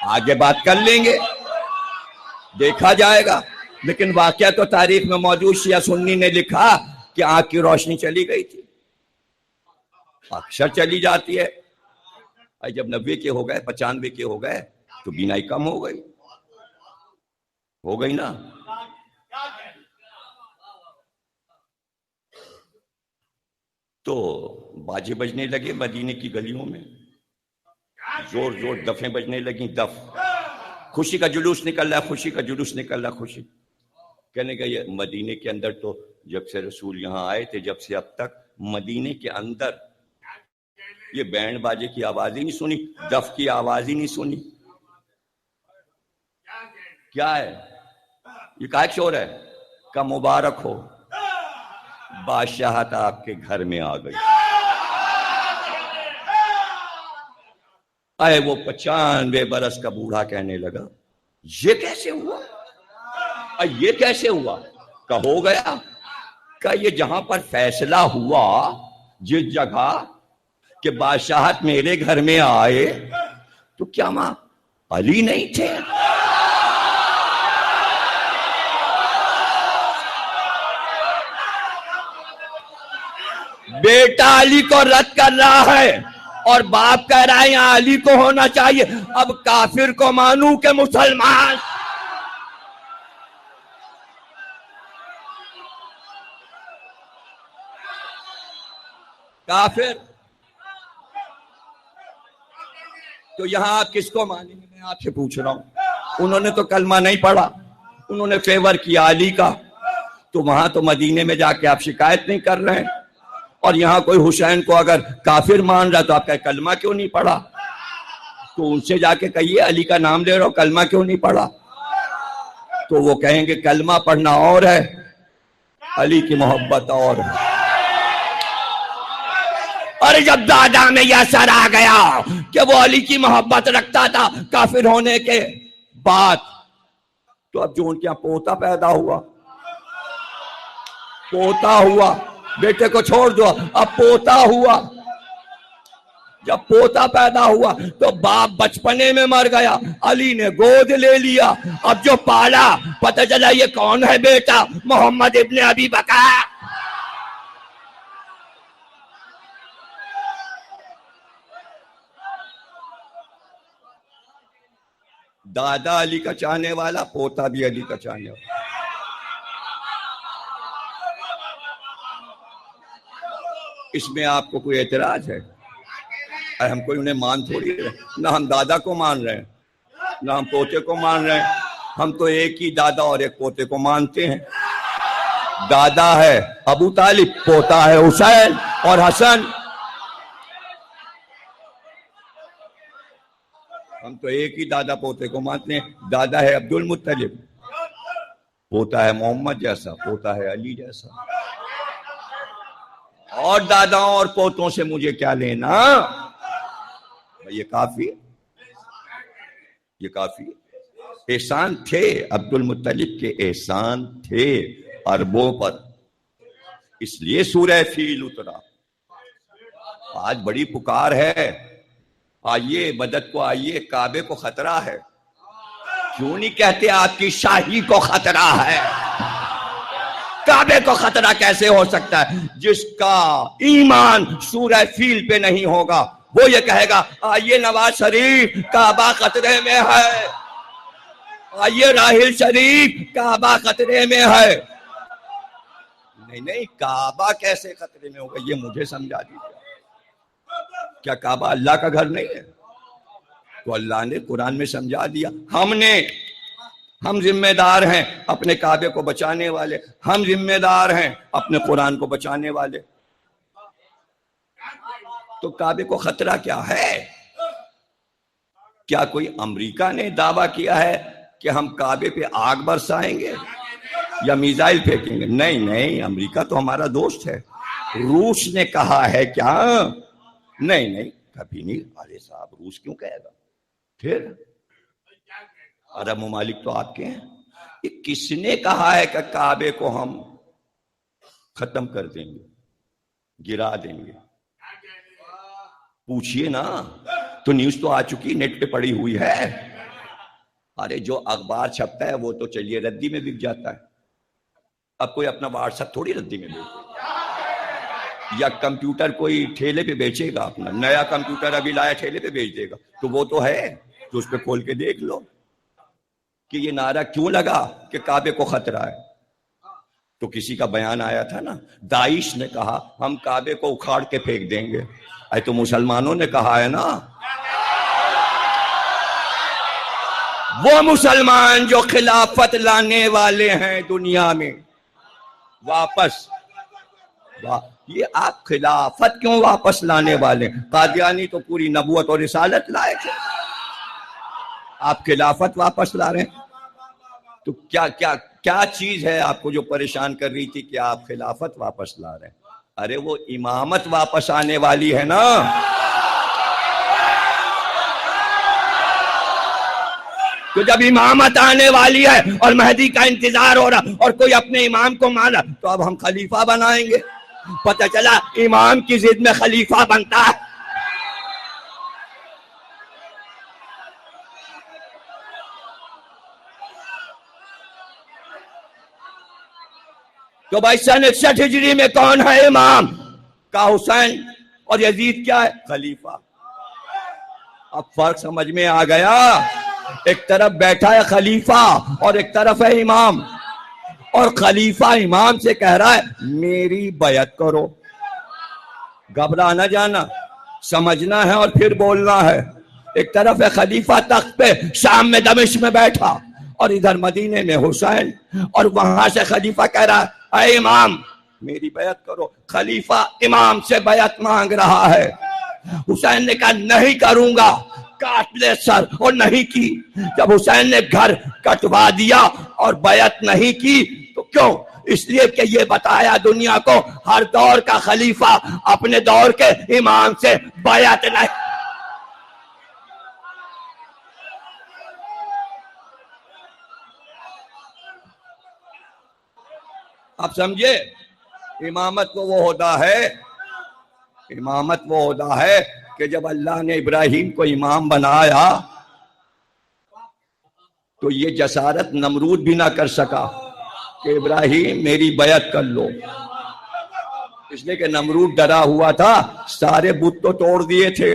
آگے بات کر لیں گے، دیکھا جائے گا. لیکن واقعہ تو تاریخ میں موجود. شیعہ سنی نے لکھا کہ آنکھ کی روشنی چلی گئی تھی، اکثر چلی جاتی ہے. جب 90 کے ہو گئے، 95 کے ہو گئے تو بینائی کم ہو گئی نا. تو باجے بجنے لگے مدینے کی گلیوں میں، زور زور دفیں بجنے لگیں. دف، خوشی کا جلوس نکل رہا ہے، خوشی کا جلوس نکل رہا ہے. خوشی کہنے کا یہ مدینے کے اندر تو جب سے رسول یہاں آئے تھے، جب سے اب تک مدینے کے اندر یہ بینڈ باجے کی آواز ہی نہیں سنی، دف کی آواز ہی نہیں سنی. کیا ہے یہ، کا ایک شور ہے کا مبارک ہو، بادشاہت آپ کے گھر میں آ گئی. آئے وہ 95 برس کا بوڑھا کہنے لگا یہ کیسے ہوا، یہ کیسے ہوا؟ کہ ہو گیا، کہ یہ جہاں پر فیصلہ ہوا، جس جگہ کہ بادشاہت میرے گھر میں آئے، تو کیا ماں علی نہیں تھے؟ بیٹا علی کو رد کر رہا ہے اور باپ کہہ رہا ہے یہاں علی کو ہونا چاہیے. اب کافر کو مانوں کہ مسلمان؟ کافر. تو یہاں آپ کس کو مانیں گے؟ میں آپ سے پوچھ رہا ہوں. انہوں نے تو کلمہ نہیں پڑھا، انہوں نے فیور کیا علی کا. تو وہاں تو مدینے میں جا کے آپ شکایت نہیں کر رہے ہیں. اور یہاں کوئی حسین کو اگر کافر مان رہا تو آپ کا کلمہ کیوں نہیں پڑھا؟ تو ان سے جا کے کہیے علی کا نام لے رہا ہو، کلمہ کیوں نہیں پڑھا؟ تو وہ کہیں گے کلمہ پڑھنا اور ہے، علی کی محبت اور ہے. اور جب دادا میں یہ اثر آ گیا کہ وہ علی کی محبت رکھتا تھا کافر ہونے کے بعد، تو اب جو ان کے یہاں پوتا پیدا ہوا، پوتا ہوا، بیٹے کو چھوڑ دو، اب پوتا ہوا. جب پوتا پیدا ہوا تو باپ بچپنے میں مر گیا، علی نے گود لے لیا. اب جو پالا پتہ چلا یہ کون ہے بیٹا؟ محمد ابن ابی بکر. دادا علی کا چاہنے والا، پوتا بھی علی کا چاہنے والا. اس میں آپ کو کوئی اعتراض ہے؟ ہم کوئی انہیں مان تھوڑی رہے، نہ ہم دادا کو مان رہے ہیں نہ ہم پوتے کو مان رہے ہیں. ہم تو ایک ہی دادا اور ایک پوتے کو مانتے ہیں. دادا ہے ابو طالب، پوتا ہے حسین اور حسن. ہم تو ایک ہی دادا پوتے کو مانتے ہیں. دادا ہے عبد المطلب، پوتا ہے محمد جیسا، پوتا ہے علی جیسا. اور داداؤں اور پوتوں سے مجھے کیا لینا؟ یہ کافی، یہ کافی. احسان تھے عبد المطلب کے، احسان تھے عربوں پر، اس لیے سورہ فیل اترا. آج بڑی پکار ہے، آئیے مدد کو آئیے، کعبے کو خطرہ ہے. کیوں نہیں کہتے آپ کی شاہی کو خطرہ ہے؟ کعبے کو خطرہ کیسے ہو سکتا ہے؟ جس کا ایمان سورہ فیل پہ نہیں ہوگا وہ یہ کہے گا آئیے نواز شریف کعبہ خطرے میں ہے، آئیے راحل شریف کعبہ خطرے میں ہے. نہیں، کعبہ کیسے خطرے میں ہوگا یہ مجھے سمجھا دیجیے. کیا کعبہ اللہ کا گھر نہیں ہے؟ تو اللہ نے قرآن میں سمجھا دیا. ہم ذمہ دار ہیں اپنے کعبے کو بچانے والے، ہم ذمہ دار ہیں اپنے قرآن کو بچانے والے. تو کعبے کو خطرہ کیا ہے؟ کیا کوئی امریکہ نے دعویٰ کیا ہے کہ ہم کعبے پہ آگ برسائیں گے یا میزائل پھینکیں گے؟ نہیں، امریکہ تو ہمارا دوست ہے. روس نے کہا ہے کیا؟ نہیں، کبھی نہیں. ارے صاحب روس کیوں کہے گا؟ پھر عرب ممالک تو آپ کے ہیں. یہ کس نے کہا ہے کہ کعبے کو ہم ختم کر دیں گے، گرا دیں گے؟ پوچھئے نا. تو نیوز تو آ چکی، نیٹ پہ پڑی ہوئی ہے. ارے جو اخبار چھپتا ہے وہ تو چلیے ردی میں بک جاتا ہے. اب کوئی اپنا واٹس ایپ تھوڑی ردی میں بیچے گا، یا کمپیوٹر کوئی ٹھیلے پہ بیچے گا. اپنا نیا کمپیوٹر ابھی لایا ٹھیلے پہ بیچ دے گا. تو وہ تو ہے، تو اس پہ کھول کے دیکھ لو کہ یہ نعرہ کیوں لگا کہ کعبے کو خطرہ ہے. تو کسی کا بیان آیا تھا نا، داعش نے کہا ہم کعبے کو اکھاڑ کے پھینک دیں گے. اے تو مسلمانوں نے کہا ہے نا. وہ مسلمان جو خلافت لانے والے ہیں دنیا میں واپس، یہ آپ خلافت کیوں واپس لانے والے؟ قادیانی تو پوری نبوت اور رسالت لائے تھے، آپ خلافت واپس لا رہے ہیں. تو کیا چیز ہے آپ کو جو پریشان کر رہی تھی کہ آپ خلافت واپس لا رہے ہیں؟ ارے وہ امامت واپس آنے والی ہے نا. تو جب امامت آنے والی ہے اور مہدی کا انتظار ہو رہا اور کوئی اپنے امام کو مانا، تو اب ہم خلیفہ بنائیں گے. پتہ چلا امام کی ضد میں خلیفہ بنتا ہے. تو بھائی سن 61 ہجری میں کون ہے امام؟ کا حسین. اور یزید کیا ہے؟ خلیفہ. اب فرق سمجھ میں آ گیا. ایک طرف بیٹھا ہے خلیفہ اور ایک طرف ہے امام، اور خلیفہ امام سے کہہ رہا ہے میری بیعت کرو. گھبرا نہ جانا، سمجھنا ہے اور پھر بولنا ہے. ایک طرف ہے خلیفہ تخت پہ شام میں دمشق میں بیٹھا، اور ادھر مدینے میں حسین، اور وہاں سے خلیفہ کہہ رہا ہے اے امام میری بیعت کرو. خلیفہ امام سے بیعت مانگ رہا ہے. حسین نے کہا نہیں کروں گا، کاٹ لے سر، اور نہیں کی. جب حسین نے گھر کٹوا دیا اور بیعت نہیں کی تو کیوں؟ اس لیے کہ یہ بتایا دنیا کو ہر دور کا خلیفہ اپنے دور کے امام سے بیعت نہیں. آپ سمجھے؟ امامت کو وہ ہوتا ہے، امامت وہ ہوتا ہے کہ جب اللہ نے ابراہیم کو امام بنایا تو یہ جسارت نمرود بھی نہ کر سکا کہ ابراہیم میری بیعت کر لو. اس لیے کہ نمرود ڈرا ہوا تھا، سارے بت تو توڑ دیے تھے،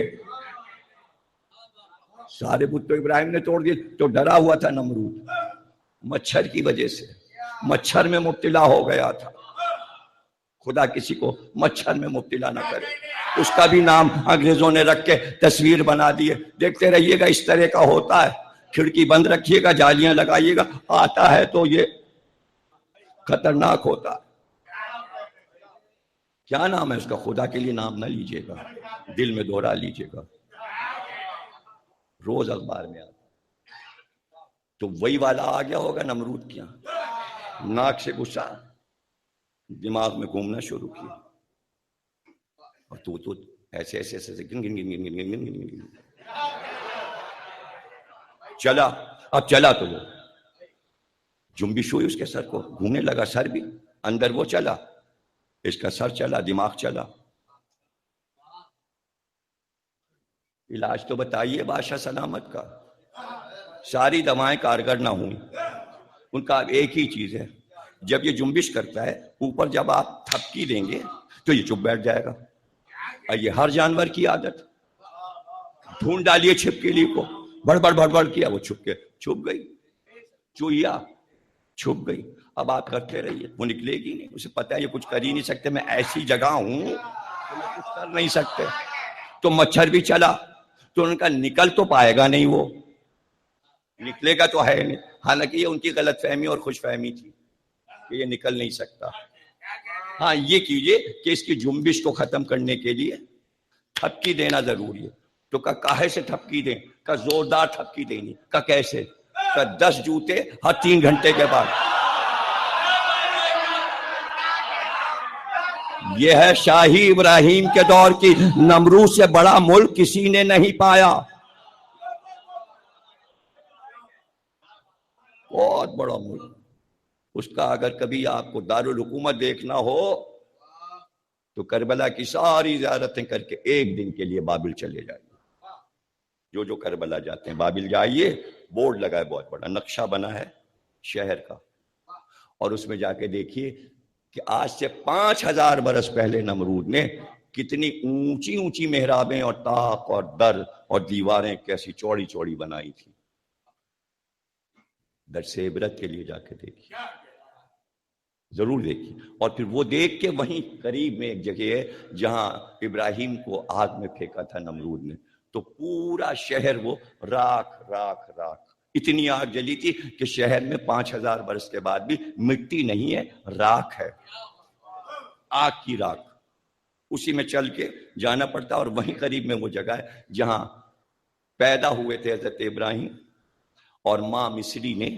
سارے بت تو ابراہیم نے توڑ دیے. تو ڈرا ہوا تھا نمرود مچھر کی وجہ سے، مچھر میں مبتلا ہو گیا تھا. خدا کسی کو مچھر میں مبتلا نہ کرے. اس کا بھی نام انگریزوں نے رکھ کے تصویر بنا دیے. دیکھتے رہیے گا اس طرح کا ہوتا ہے. کھڑکی بند رکھیے گا، جالیاں لگائیے گا، آتا ہے تو یہ خطرناک ہوتا ہے. کیا نام ہے اس کا؟ خدا کے لیے نام نہ لیجیے گا، دل میں دوہرا لیجیے گا. روز اخبار میں آتا. تو وہی والا آ گیا ہوگا نمرود کیا، ناک سے غصہ دماغ میں گھومنا شروع کیا، اور تو ایسے ایسے ایسے گن گن گن گن گن گن گن گن گن چلا. اب چلا تو وہ جنبش ہوئی اس کے سر کو، گھومنے لگا سر بھی، اندر وہ چلا، اس کا سر چلا، دماغ چلا. علاج تو بتائیے بادشاہ سلامت کا. ساری دوائیں کارگر نہ ہوئی. ان کا ایک ہی چیز ہے، جب یہ جنبش کرتا ہے اوپر جب آپ تھپکی دیں گے تو یہ چپ بیٹھ جائے گا. یہ ہر جانور کی عادت. ڈھونڈ ڈالیے چھپکلی کو، بڑبڑ بڑبڑ کیا، وہ چھپ گئی. چوہیا چھپ گئی. اب آپ کرتے رہیے، وہ نکلے گی نہیں. اسے پتہ ہے یہ کچھ کر ہی نہیں سکتے، میں ایسی جگہ ہوں کہ میں کچھ کر نہیں سکتے. تو مچھر بھی چلا تو ان کا نکل تو پائے گا نہیں، وہ نکلے گا تو ہے نہیں. حالانکہ یہ ان کی غلط فہمی اور خوش فہمی تھی کہ یہ نکل نہیں سکتا. ہاں یہ کیجئے کہ اس کی جنبش کو ختم کرنے کے لیے تھپکی دینا ضروری ہے. تو کاہے سے تھپکی دیں؟ کا زوردار تھپکی دینی. کا کیسے؟ کا 10 جوتے ہر 3 گھنٹے کے بعد. یہ ہے شاہی ابراہیم کے دور کی. نمرود سے بڑا ملک کسی نے نہیں پایا. بہت بڑا ملک. اس کا اگر کبھی آپ کو دارالحکومت دیکھنا ہو تو کربلا کی ساری زیارتیں کر کے ایک دن کے لیے بابل چلے جائیے. جو کربلا جاتے ہیں بابل جائیے. بورڈ لگا ہے بہت بڑا، نقشہ بنا ہے شہر کا، اور اس میں جا کے دیکھیے کہ آج سے 5000 برس پہلے نمرود نے کتنی اونچی اونچی محرابیں اور طاق اور در اور دیواریں کیسی چوڑی چوڑی بنائی تھی. درس عبرت کے لیے جا کے دیکھیے، ضرور دیکھیے. اور پھر وہ دیکھ کے وہیں قریب میں ایک جگہ ہے جہاں ابراہیم کو آگ میں پھینکا تھا نمرود نے، تو پورا شہر وہ راکھ راکھ راکھ. اتنی آگ جلی تھی کہ شہر میں 5000 برس کے بعد بھی مٹی نہیں ہے، راکھ ہے، آگ کی راکھ. اسی میں چل کے جانا پڑتا. اور وہیں قریب میں وہ جگہ ہے جہاں پیدا ہوئے تھے حضرت ابراہیم، اور ماں مصری نے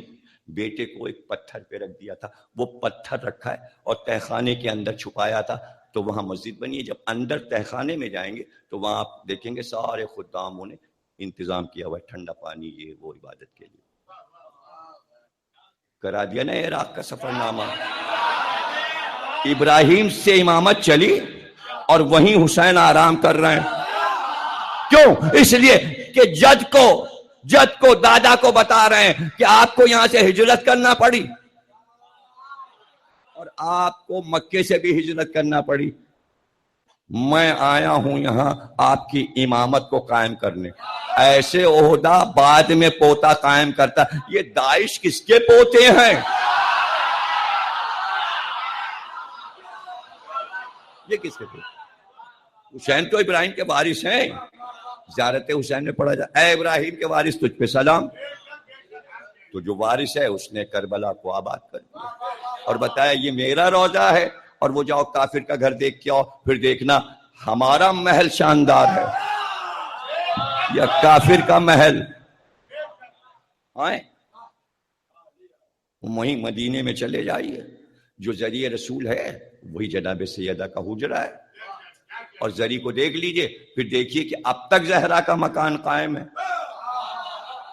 بیٹے کو ایک پتھر پہ رکھ دیا تھا. وہ پتھر رکھا ہے اور تہخانے کے اندر چھپایا تھا. تو وہاں مسجد بنی ہے. جب اندر تہخانے میں جائیں گے تو وہاں آپ دیکھیں گے سارے خداموں نے انتظام کیا ہوا ہے، ٹھنڈا پانی یہ وہ عبادت کے لیے. کرا دیا نا عراق کا سفر نامہ. ابراہیم سے امامت چلی اور وہیں حسین آرام کر رہے ہیں. کیوں؟ اس لیے کہ جد کو دادا کو بتا رہے ہیں کہ آپ کو یہاں سے ہجرت کرنا پڑی اور آپ کو مکے سے بھی ہجرت کرنا پڑی. میں آیا ہوں یہاں آپ کی امامت کو قائم کرنے. ایسے عہدہ بعد میں پوتا قائم کرتا. یہ داعش کس کے پوتے ہیں؟ یہ کس کے پوتے؟ حسین تو ابراہیم کے وارث ہیں. زیارت حسین میں پڑھا جائے اے ابراہیم کے وارث تجھ پہ سلام. تو جو وارث ہے اس نے کربلا کو آباد کر دیا اور بتایا یہ میرا روضہ ہے، اور وہ جاؤ کافر کا گھر دیکھ کے آؤ، پھر دیکھنا ہمارا محل شاندار ہے یا کافر کا محل. آئیں وہیں مدینے میں چلے جائیے. جو ذریعہ رسول ہے وہی جناب سیدہ کا حجرہ ہے. اور زری کو دیکھ لیجئے، پھر دیکھیے کہ اب تک زہرا کا مکان قائم ہے،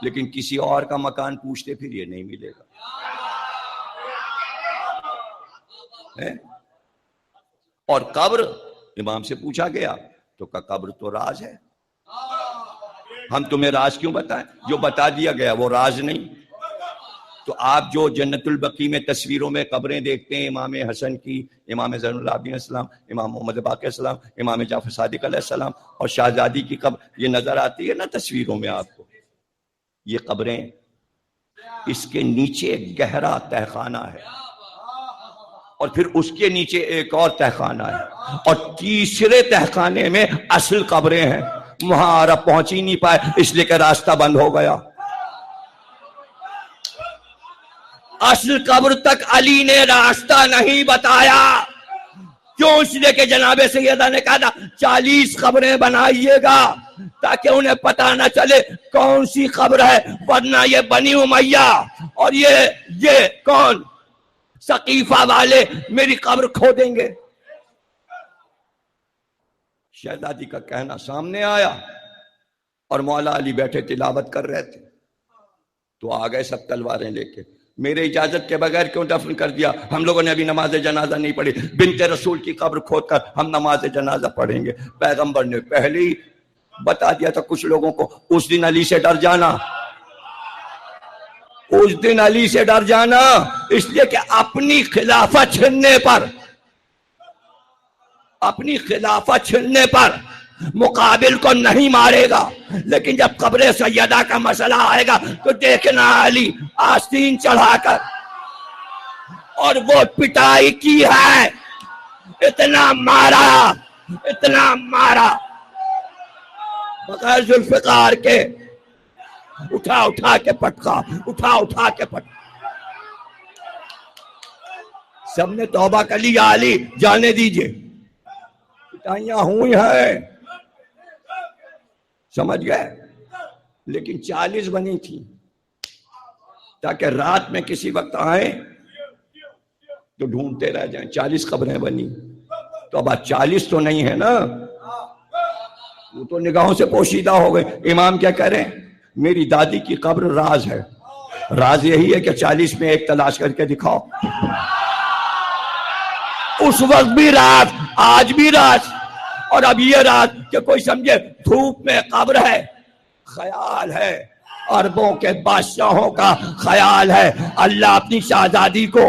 لیکن کسی اور کا مکان پوچھتے پھر یہ نہیں ملے گا. اور قبر امام سے پوچھا گیا تو کہا قبر تو راز ہے. ہم تمہیں راز کیوں بتائیں؟ جو بتا دیا گیا وہ راز نہیں. تو آپ جو جنت البقیع میں تصویروں میں قبریں دیکھتے ہیں، امام حسن کی، امام زین العابدین علیہ السلام، امام محمد باقر علیہ السلام، امام جعفر صادق علیہ السلام اور شہزادی کی قبر یہ نظر آتی ہے نا تصویروں میں آپ کو. یہ قبریں، اس کے نیچے گہرا تہخانہ ہے اور پھر اس کے نیچے ایک اور تہخانہ ہے اور تیسرے تہخانے میں اصل قبریں ہیں. وہاں عرب پہنچ ہی نہیں پائے اس لیے کہ راستہ بند ہو گیا. اصل قبر تک علی نے راستہ نہیں بتایا. کیوں؟ اس لیے کہ جناب سیدہ نے کہا تھا 40 قبریں بنائیے گا. تاکہ انہیں پتہ نہ چلے کون سی قبر ہے، ورنہ یہ بنی امیہ اور یہ کون ثقیفہ والے میری قبر کھو دیں گے۔ شہزادی کا کہنا سامنے آیا اور مولا علی بیٹھے تلاوت کر رہے تھے، تو آ گئے سب تلواریں لے کے، میرے اجازت کے بغیر کیوں دفن کر دیا؟ ہم لوگوں نے ابھی نماز جنازہ نہیں پڑھی، بنت رسول کی قبر کھود کر ہم نماز جنازہ پڑھیں گے۔ پیغمبر نے پہلے ہی بتا دیا تھا کچھ لوگوں کو، اس دن علی سے ڈر جانا، اس دن علی سے ڈر جانا، اس لیے کہ اپنی خلافت چھننے پر مقابل کو نہیں مارے گا، لیکن جب قبر سیدہ کا مسئلہ آئے گا تو دیکھنا علی آستین چڑھا کر، اور وہ پٹائی کی ہے، اتنا مارا بغیر ذوالفقار کے، اٹھا کے پٹکا، سب نے توبہ کر لی، یا علی جانے دیجئے، پٹائیاں ہوئی ہیں، سمجھ گئے، لیکن 40 بنی تھی تاکہ رات میں کسی وقت آئیں تو ڈھونڈتے رہ جائیں۔ 40 قبریں بنی، تو اب 40 تو نہیں ہے نا، وہ تو نگاہوں سے پوشیدہ ہو گئے۔ امام کیا کہہ رہے ہیں؟ میری دادی کی قبر راز ہے، راز یہی ہے کہ 40 میں ایک تلاش کر کے دکھاؤ۔ اس وقت بھی راز، آج بھی راز، اور اب یہ راز کہ کوئی سمجھے دھوپ میں قبر ہے، خیال ہے، عربوں کے بادشاہوں کا خیال ہے۔ اللہ اپنی شہزادی کو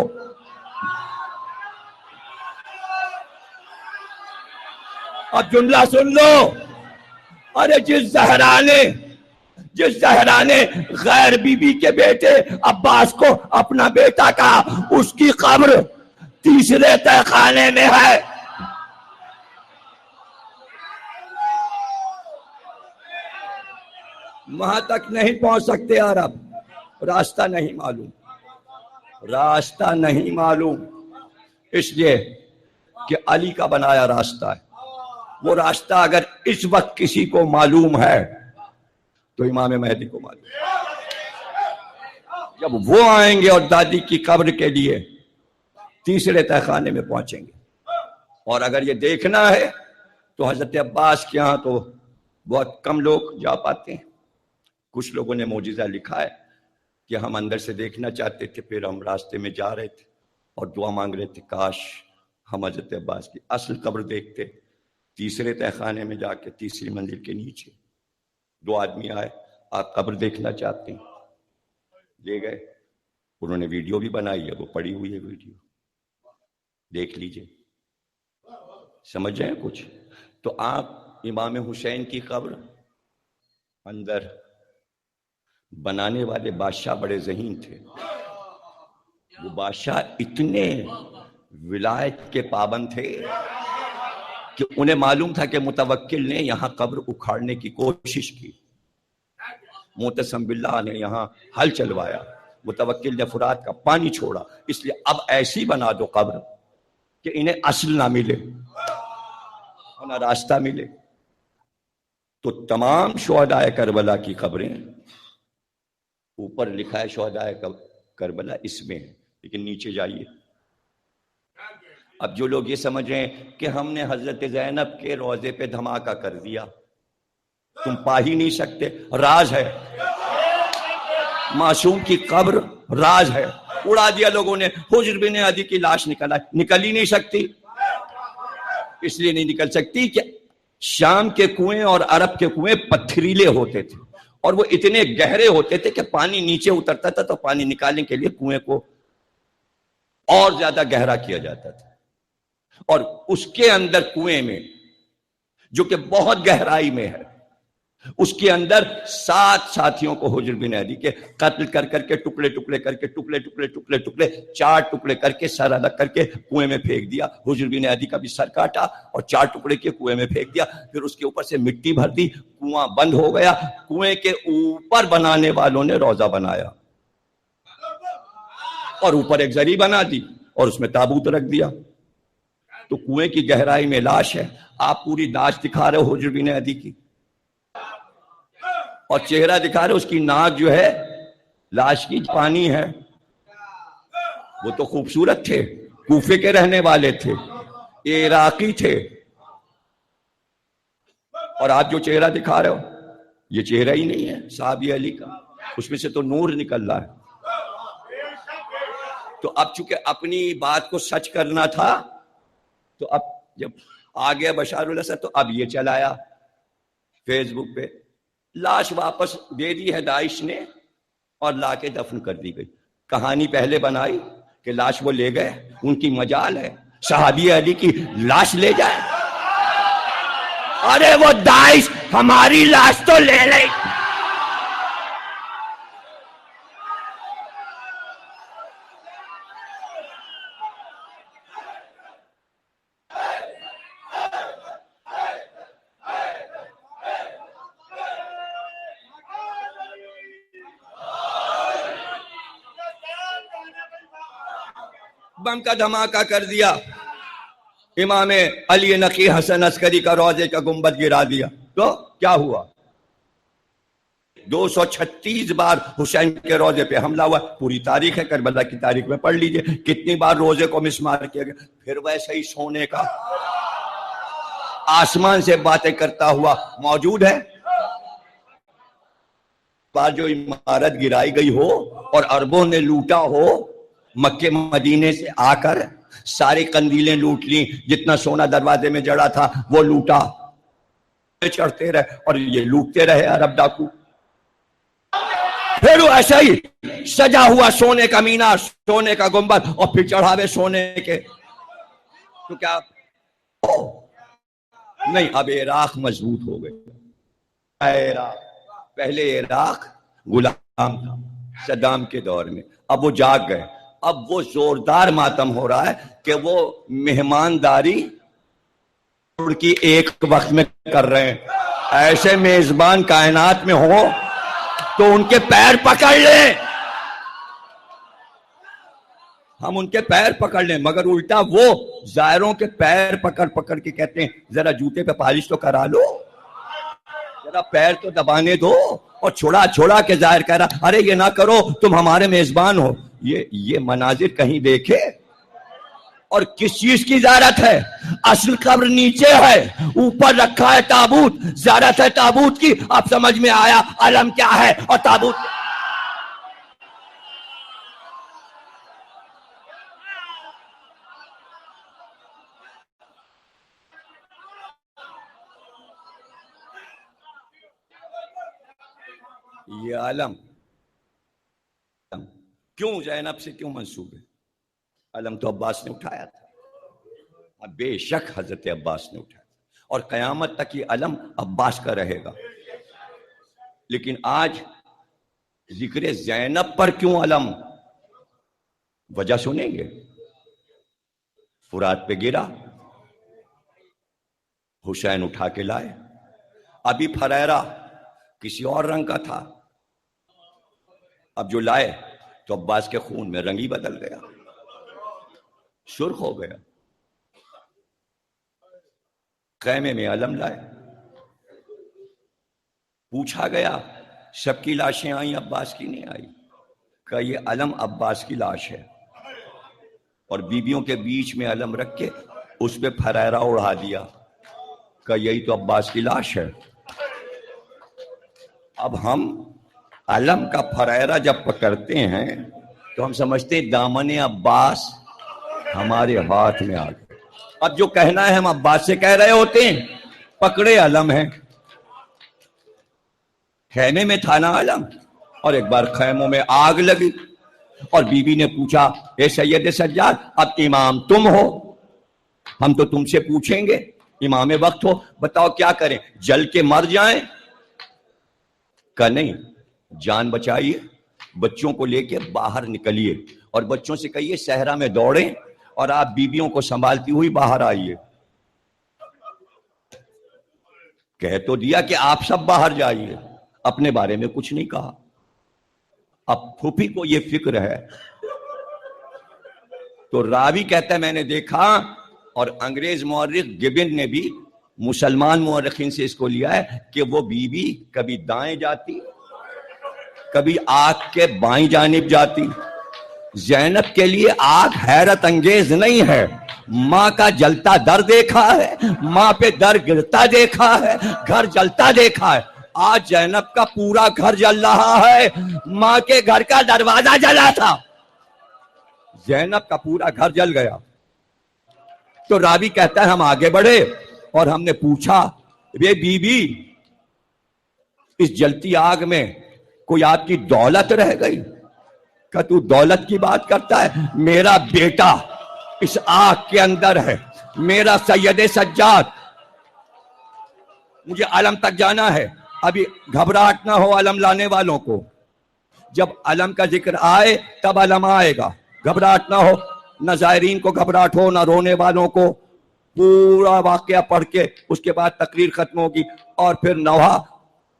اب جملہ سن لو، ارے جس زہرا نے غیر بی بی کے بیٹے عباس کو اپنا بیٹا کہا، اس کی قبر تیسرے تہہ خانے میں ہے۔ وہاں تک نہیں پہنچ سکتے عرب، راستہ نہیں معلوم، اس لیے کہ علی کا بنایا راستہ ہے۔ وہ راستہ اگر اس وقت کسی کو معلوم ہے تو امام مہدی کو معلوم ہے۔ جب وہ آئیں گے اور دادی کی قبر کے لیے تیسرے تہہ خانے میں پہنچیں گے، اور اگر یہ دیکھنا ہے تو حضرت عباس کے ہاں تو بہت کم لوگ جا پاتے ہیں۔ کچھ لوگوں نے معجزہ لکھا ہے کہ ہم اندر سے دیکھنا چاہتے تھے، پھر ہم راستے میں جا رہے تھے اور دعا مانگ رہے تھے کاش ہم حضرت عباس کی اصل قبر دیکھتے۔ تیسرے تہہ خانے میں جا کے تیسری منزل کے نیچے 2 آدمی آئے، آپ قبر دیکھنا چاہتے ہیں؟ لے گئے، انہوں نے ویڈیو بھی بنائی ہے، وہ پڑی ہوئی ہے ویڈیو، دیکھ لیجئے، سمجھ رہے ہیں کچھ؟ تو آپ امام حسین کی قبر اندر، بنانے والے بادشاہ بڑے ذہین تھے، وہ بادشاہ اتنے ولایت کے پابند تھے کہ انہیں معلوم تھا کہ متوکل نے یہاں قبر اکھاڑنے کی کوشش کی، معتصم باللہ نے یہاں حل چلوایا، متوکل نے فرات کا پانی چھوڑا، اس لیے اب ایسی بنا دو قبر کہ انہیں اصل نہ ملے اور نہ راستہ ملے۔ تو تمام شہداء کربلا کی قبریں، اوپر لکھا ہے شہداء کربلا اس میں ہے، لیکن نیچے جائیے، اب جو لوگ یہ سمجھ رہے ہیں کہ ہم نے حضرت زینب کے روضے پہ دھماکہ کر دیا، تم پا ہی نہیں سکتے، راز ہے، معصوم کی قبر راز ہے، اڑا دیا لوگوں نے۔ حجر بن عدی کی لاش نکل ہی نہیں سکتی، اس لیے نہیں نکل سکتی کہ شام کے کنویں اور عرب کے کنویں پتھریلے ہوتے تھے، اور وہ اتنے گہرے ہوتے تھے کہ پانی نیچے اترتا تھا تو پانی نکالنے کے لیے کنویں کو اور زیادہ گہرا کیا جاتا تھا، اور اس کے اندر کنویں میں جو کہ بہت گہرائی میں ہے، اس کے اندر 7 ساتھیوں کو حجر بن عدی کے قتل کر کے ٹکڑے 4 ٹکڑے کر کے سر الگ کر کے کنویں میں پھینک دیا۔ حجر بن عدی کا بھی سر کاٹا اور 4 ٹکڑے کے کنویں میں پھینک دیا، پھر اس کے اوپر سے مٹی بھر دی، کنواں بند ہو گیا۔ کنویں کے اوپر بنانے والوں نے روضہ بنایا اور اوپر ایک زری بنا دی اور اس میں تابوت رکھ دیا۔ تو کنویں کی گہرائی میں لاش ہے، آپ پوری لاش دکھا رہے ہو حجر بن عدی کی، اور چہرہ دکھا رہے، اس کی ناک جو ہے لاش کی پانی ہے. وہ تو خوبصورت تھے، کوفے کے رہنے والے تھے، عراقی تھے. اور آپ جو چہرہ دکھا رہے ہو یہ چہرہ ہی نہیں ہے صحابی علی کا، اس میں سے تو نور نکل رہا ہے. تو اب چونکہ اپنی بات کو سچ کرنا تھا تو اب جب آ گیا بشار الاسد تو اب یہ چلایا فیس بک پہ. لاش واپس دے دی ہے داعش نے اور لا کے دفن کر دی گئی. کہانی پہلے بنائی کہ لاش وہ لے گئے، ان کی مجال ہے صحابی علی کی لاش لے جائے. ارے وہ داعش ہماری لاش تو لے لے. بم کا دھماکہ کر دیا، امام علی نقی حسن عسکری کا روضے کا گنبد گرا دیا. تو کیا ہوا؟ 236 بار حسین کے روضے پہ حملہ ہوا. پوری تاریخ ہے، کربلا کی تاریخ میں پڑھ لیجئے کتنی بار روضے کو مسمار کیا گیا. پھر ویسے ہی سونے کا آسمان سے باتیں کرتا ہوا موجود ہے. بار جو عمارت گرائی گئی ہو اور عربوں نے لوٹا ہو، مکے مدینے سے آ کر ساری قندیلیں لوٹ لیں، جتنا سونا دروازے میں جڑا تھا وہ لوٹا. چڑھتے رہے اور یہ لوٹتے رہے عرب ڈاکو. پھر ایسا ہی سجا ہوا سونے کا مینار، سونے کا گنبد، اور پھر چڑھاوے سونے کے. تو کیا نہیں، اب عراق مضبوط ہو گئے. پہلے عراق غلام تھا صدام کے دور میں، اب وہ جاگ گئے. اب وہ زوردار ماتم ہو رہا ہے کہ وہ مہمانداری کی ایک وقت میں کر رہے ہیں. ایسے میزبان کائنات میں ہو تو ان کے پیر پکڑ لیں، ہم ان کے پیر پکڑ لیں. مگر الٹا وہ زائروں کے پیر پکڑ پکڑ کے کہتے ہیں ذرا جوتے پہ پالش تو کرا لو، ذرا پیر تو دبانے دو. اور چھوڑا چھوڑا کے ظاہر کہہ رہا ارے یہ نہ کرو، تم ہمارے میزبان ہو. یہ مناظر کہیں دیکھے؟ اور کس چیز کی زیارت ہے؟ اصل قبر نیچے ہے، اوپر رکھا ہے تابوت، زیارت ہے تابوت کی. اب سمجھ میں آیا علم کیا ہے اور تابوت کیا ہے. یہ علم کیوں زینب سے کیوں منسوب ہے؟ علم تو عباس نے اٹھایا تھا، بے شک حضرت عباس نے اٹھایا اور قیامت تک یہ علم عباس کا رہے گا. لیکن آج ذکر زینب پر کیوں علم؟ وجہ سنیں گے. فرات پہ گرا، حسین اٹھا کے لائے. ابھی پھریرا کسی اور رنگ کا تھا، اب جو لائے تو عباس کے خون میں رنگ ہی بدل گیا، سرخ ہو گیا. خیمے میں علم لائے، پوچھا گیا سب کی لاشیں آئیں عباس کی نہیں آئی. کہ یہ علم عباس کی لاش ہے. اور بیویوں کے بیچ میں علم رکھ کے اس پہ پھریرا اڑا دیا کہ یہی تو عباس کی لاش ہے. اب ہم علم کا پھریرا جب پکڑتے ہیں تو ہم سمجھتے ہیں دامن عباس ہمارے ہاتھ میں آ گئے. اب جو کہنا ہے ہم عباس سے کہہ رہے ہوتے ہیں، پکڑے علم ہیں. خیمے میں تھا نا علم، اور ایک بار خیموں میں آگ لگی اور بی بی نے پوچھا اے سید سجاد اب امام تم ہو، ہم تو تم سے پوچھیں گے، امام وقت ہو، بتاؤ کیا کریں، جل کے مر جائیں؟ کہ نہیں، جان بچائیے، بچوں کو لے کے باہر نکلیے اور بچوں سے کہیے صحرا میں دوڑیں اور آپ بیویوں کو سنبھالتی ہوئی باہر آئیے. کہہ تو دیا کہ آپ سب باہر جائیے، اپنے بارے میں کچھ نہیں کہا. اب پھوپھی کو یہ فکر ہے تو راوی کہتا ہے میں نے دیکھا، اور انگریز مورخ گبن نے بھی مسلمان مورخین سے اس کو لیا ہے کہ وہ بیوی کبھی دائیں جاتی کبھی آگ کے بائیں جانب جاتی. زینب کے لیے آگ حیرت انگیز نہیں ہے، ماں کا جلتا در دیکھا ہے، ماں پہ در گرتا دیکھا ہے، گھر جلتا دیکھا ہے. آج زینب کا پورا گھر جل رہا ہے، ماں کے گھر کا دروازہ جلا تھا، زینب کا پورا گھر جل گیا. تو راوی کہتا ہے ہم آگے بڑھے اور ہم نے پوچھا یہ بیوی اس جلتی آگ میں کوئی آپ کی دولت رہ گئی؟ کہ تو دولت کی بات کرتا ہے؟ میرا بیٹا اس آگ کے اندر ہے، میرا سید سجاد، مجھے علم تک جانا ہے. ابھی گھبراہٹ نہ ہو علم لانے والوں کو، جب علم کا ذکر آئے تب علم آئے گا، گھبراہٹ نہ ہو، نہ زائرین کو گھبراہٹ ہو نہ رونے والوں کو. پورا واقعہ پڑھ کے اس کے بعد تقریر ختم ہوگی اور پھر نوحہ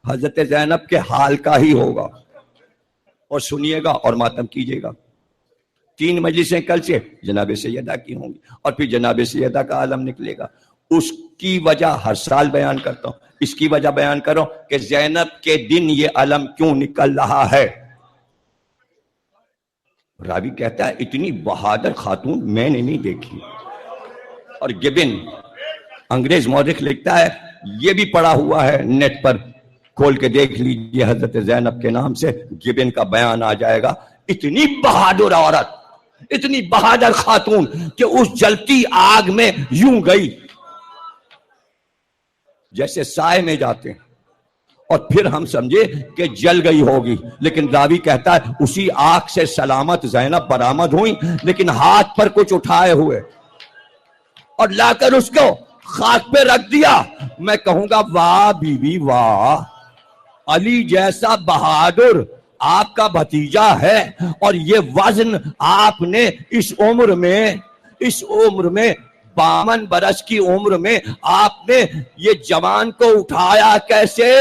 حضرت زینب کے حال کا ہی ہوگا، اور سنیے گا اور ماتم کیجیے گا. 3 مجلسیں کل سے جناب سیدہ کی ہوں گی اور پھر جناب سیدہ کا عالم نکلے گا. اس کی وجہ ہر سال بیان کرتا ہوں، اس کی وجہ بیان کرو کہ زینب کے دن یہ علم کیوں نکل رہا ہے. راوی کہتا ہے اتنی بہادر خاتون میں نے نہیں دیکھی. اور گبن انگریز مورخ لکھتا ہے، یہ بھی پڑا ہوا ہے نیٹ پر، کھول کے دیکھ لیجئے، حضرت زینب کے نام سے گبن کا بیان آ جائے گا. اتنی بہادر عورت، اتنی بہادر خاتون کہ اس جلتی آگ میں یوں گئی جیسے سائے میں جاتے ہیں، اور پھر ہم سمجھے کہ جل گئی ہوگی. لیکن راوی کہتا ہے اسی آگ سے سلامت زینب برآمد ہوئی، لیکن ہاتھ پر کچھ اٹھائے ہوئے اور لا کر اس کو خاک پہ رکھ دیا. میں کہوں گا واہ بیوی واہ، علی جیسا بہادر آپ کا بھتیجا ہے، اور یہ وزن آپ نے اس عمر میں 52 برس کی عمر میں آپ نے یہ جوان کو اٹھایا کیسے؟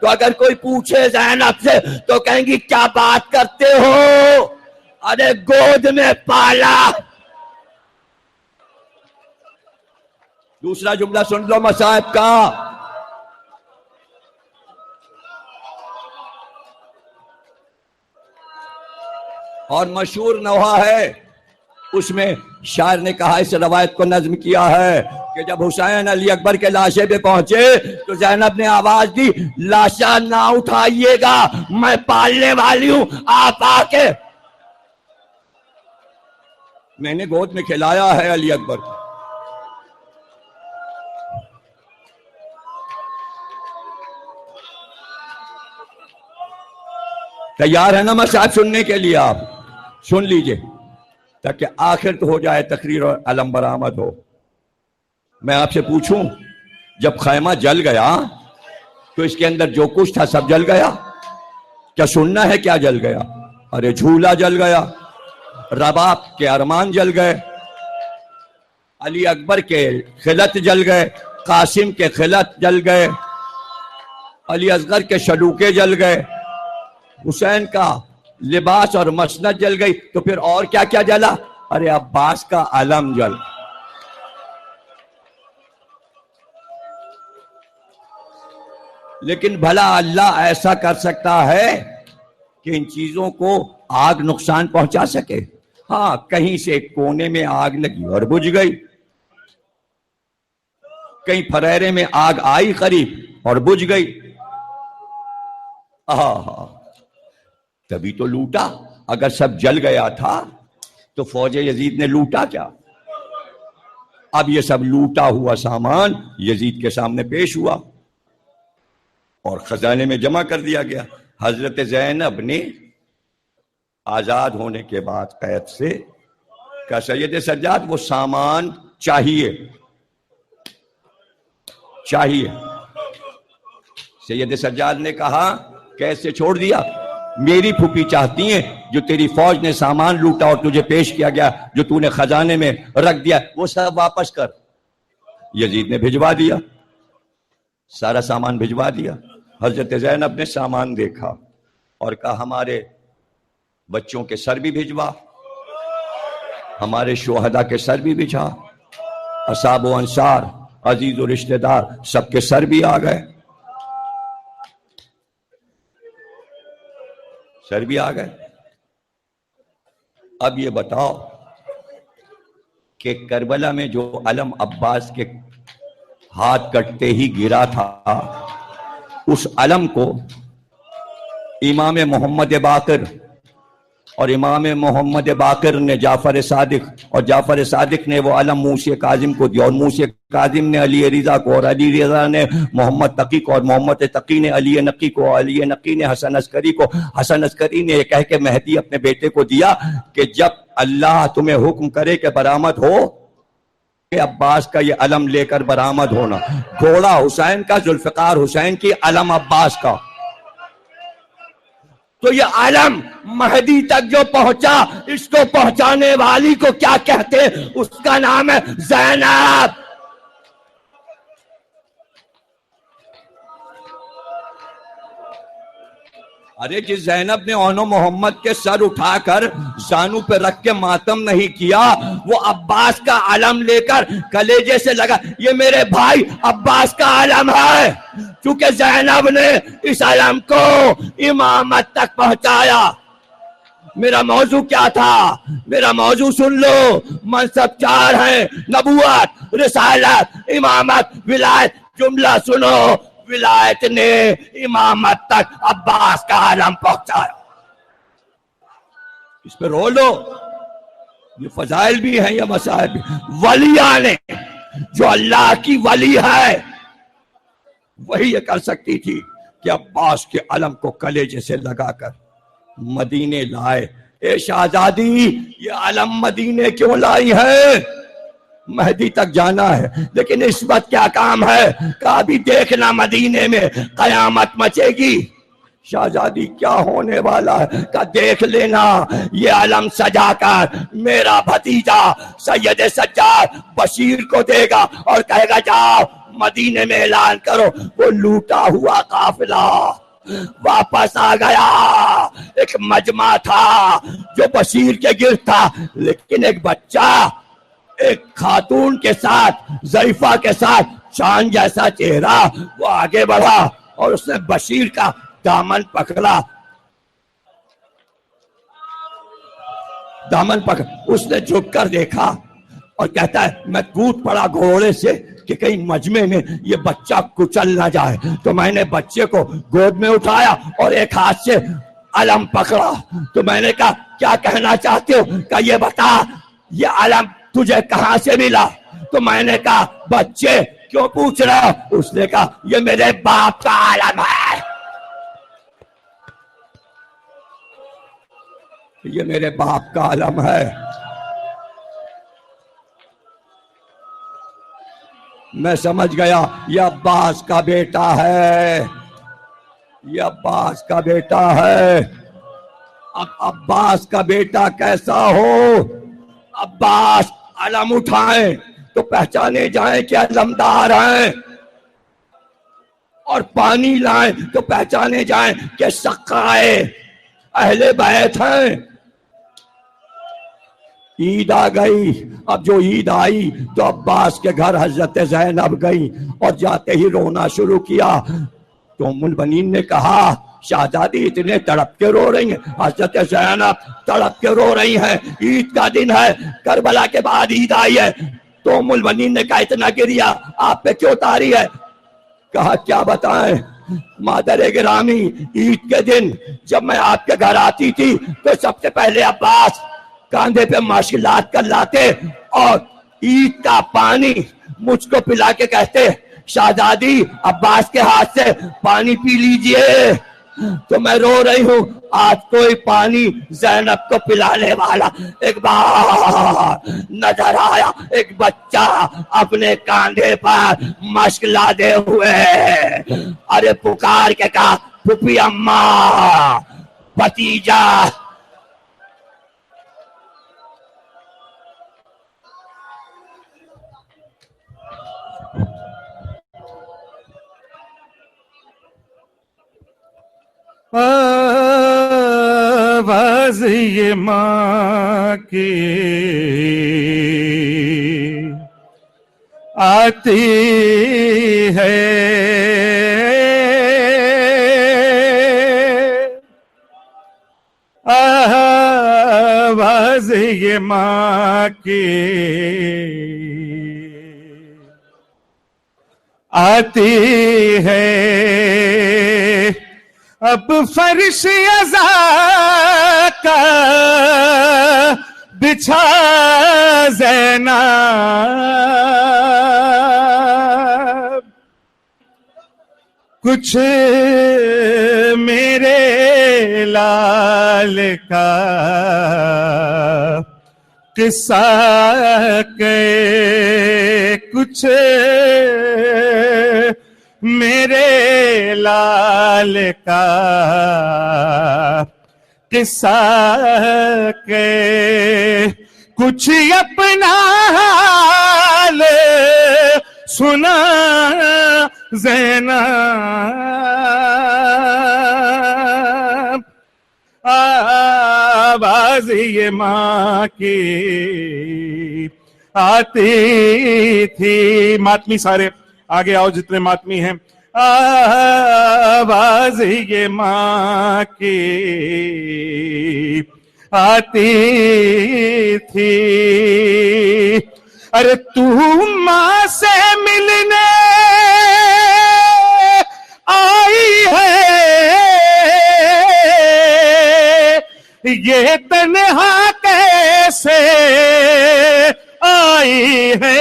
تو اگر کوئی پوچھے زینب سے تو کہیں گی کیا بات کرتے ہو، ارے گود میں پالا. دوسرا جملہ سن لو مصائب کا، اور مشہور نوحہ ہے. اس میں شاعر نے کہا، اس روایت کو نظم کیا ہے کہ جب حسین علی اکبر کے لاشے پہ پہنچے تو زینب نے آواز دی لاشا نہ اٹھائیے گا، میں پالنے والی ہوں، آپ آ کے. میں نے گود میں کھلایا ہے علی اکبر کو. تیار ہے نا مصائب سننے کے لیے؟ آپ سن لیجئے تاکہ آخر تو ہو جائے تقریر اور علم برآمد ہو. میں آپ سے پوچھوں، جب خیمہ جل گیا تو اس کے اندر جو کچھ تھا سب جل گیا؟ کیا سننا ہے کیا جل گیا؟ ارے جھولا جل گیا، رباب کے ارمان جل گئے، علی اکبر کے خلعت جل گئے، قاسم کے خلعت جل گئے، علی اصغر کے شلوکے جل گئے، حسین کا لباس اور مسند جل گئی. تو پھر اور کیا کیا جلا؟ ارے عباس کا علم جل. لیکن بھلا اللہ ایسا کر سکتا ہے کہ ان چیزوں کو آگ نقصان پہنچا سکے؟ ہاں، کہیں سے کونے میں آگ لگی اور بجھ گئی، کہیں پھریرے میں آگ آئی قریب اور بجھ گئی. تبھی تو لوٹا. اگر سب جل گیا تھا تو فوج یزید نے لوٹا کیا؟ اب یہ سب لوٹا ہوا سامان یزید کے سامنے پیش ہوا اور خزانے میں جمع کر دیا گیا. حضرت زینب نے آزاد ہونے کے بعد قید سے کہا سید سجاد وہ سامان چاہیے. سید سجاد نے کہا کیسے چھوڑ دیا؟ میری پھوپھی چاہتی ہیں جو تیری فوج نے سامان لوٹا اور تجھے پیش کیا گیا، جو تو نے خزانے میں رکھ دیا، وہ سب واپس کر. یزید نے بھجوا دیا، سارا سامان بھجوا دیا. حضرت زینب نے سامان دیکھا اور کہا ہمارے بچوں کے سر بھی بھجوا، ہمارے شہداء کے سر بھی بھجوا، اصحاب و انصار عزیز و رشتہ دار سب کے سر بھی آ گئے، سر بھی آ گئے۔ اب یہ بتاؤ کہ کربلا میں جو علم عباس کے ہاتھ کٹتے ہی گرا تھا، اس علم کو امام محمد باقر اور امام محمد باقر نے جعفر صادق، اور جعفر صادق نے وہ علم موسی کاظم کو دیا، اور موسی کاظم نے علی رضا کو، اور علی رضا نے محمد تقی کو، اور محمد تقی نے علی نقی کو، علی نقی نے حسن عسکری کو، حسن عسکری نے یہ کہہ کے مہدی اپنے بیٹے کو دیا کہ جب اللہ تمہیں حکم کرے کہ برآمد ہو کہ عباس کا یہ علم لے کر برآمد ہونا، گھوڑا حسین کا، ذوالفقار حسین کی، علم عباس کا۔ تو یہ علم مہدی تک جو پہنچا، اس کو پہنچانے والی کو کیا کہتے؟ اس کا نام ہے زینب۔ ارے جس زینب نے اونو محمد کے سر اٹھا کر زانو پہ رکھ کے ماتم نہیں کیا، وہ عباس کا علم لے کر کلیجے سے لگا، یہ میرے بھائی عباس کا علم ہے، چونکہ زینب نے اس علم کو امامت تک پہنچایا۔ میرا موضوع کیا تھا؟ میرا موضوع سن لو، منصب 4 ہیں، نبوت، رسالت، امامت، ولایت۔ جملہ سنو، ولایت نے امامت تک عباس کا علم پہنچایا۔ اس پہ رو لو، یہ فضائل بھی ہیں، یہ مسائل بھی۔ ولیاں نے، جو اللہ کی ولی ہے، وہی یہ کر سکتی تھی کہ عباس کے علم کو کلیجے سے لگا کر مدینے لائے۔ اے شہزادی، یہ علم مدینے کیوں لائی ہے؟ مہدی تک جانا ہے، لیکن اس وقت کیا کام ہے؟ کہ ابھی دیکھنا مدینے میں قیامت مچے گی۔ شہزادی کیا ہونے والا ہے؟ کہ دیکھ لینا، یہ علم سجا کر میرا بھتیجا سید سجاد بشیر کو دے گا اور کہے گا جاؤ مدینے میں اعلان کرو وہ لوٹا ہوا قافلہ واپس آ گیا۔ ایک مجمع تھا جو بشیر کے گرد تھا، لیکن ایک بچہ ایک خاتون کے ساتھ، ضعیفہ کے ساتھ، چاند جیسا چہرہ، وہ آگے بڑھا اور اس نے بشیر کا دامن پکڑا، اس نے جھک کر دیکھا اور کہتا ہے میں کود پڑا گھوڑے سے کہ کہیں مجمع میں یہ بچہ کچل نہ جائے، تو میں نے بچے کو گود میں اٹھایا اور ایک ہاتھ سے علم پکڑا۔ تو میں نے کہا کیا کہنا چاہتے ہو؟ کہ یہ بتا یہ علم تجھے کہاں سے ملا؟ تو میں نے کہا بچے کیوں پوچھ رہا ہو؟ اس نے کہا یہ میرے باپ کا علم ہے، یہ میرے باپ کا علم ہے۔ میں سمجھ گیا یہ عباس کا بیٹا ہے، یہ عباس کا بیٹا ہے۔ اب عباس کا بیٹا کیسا ہو؟ عباس علم اٹھائیں تو پہچانے جائیں کہ علمدار ہیں، اور پانی لائیں تو پہچانے جائیں کہ سقائے اہل بیت ہیں۔ عید آ گئی، اب جو عید آئی تو عباس کے گھر حضرت زینب گئی اور جاتے ہی رونا شروع کیا۔ تو ام المؤمنین نے کہا شہزادی اتنے تڑپ کے رو رہی ہیں؟ حضرت زینب تڑپ کے رو رہی ہیں، عید کا دن ہے، کربلا کے بعد عید آئی ہے۔ تو ام المؤمنین نے کہا اتنا گریا آپ پہ کیوں تاری ہے؟ کہا کیا بتائیں مادر گرامی، عید کے دن جب میں آپ کے گھر آتی تھی تو سب سے پہلے عباس کاندھے پہ ماشکلات کر لاتے اور عید کا پانی مجھ کو پلا کے کہتے شہزادی عباس کے ہاتھ سے پانی پی لیجئے۔ تو میں رو رہی ہوں، آج کوئی پانی زینب کو پلانے والا۔ ایک بار نظر آیا ایک بچہ اپنے کاندھے پر مشک لادے ہوئے، ارے پکار کے کہا پھوپھی اماں بھتیجا۔ آواز یہ ماں کی، آتی ہے آواز یہ ماں کی آتی ہے اب فرش عزا کا بچھا زینب کچھ میرے لال کا قصہ کہ کچھ میرے لال کا قصہ کہ کچھ اپنا حال سنا زینب آواز یہ ماں کی آتی تھی. ماتمی سارے آگے آؤ جتنے ماتمی ہیں. آواز یہ ماں کی آتی تھی. ارے تو ماں سے ملنے آئی ہے یہ تنہا کیسے آئی ہے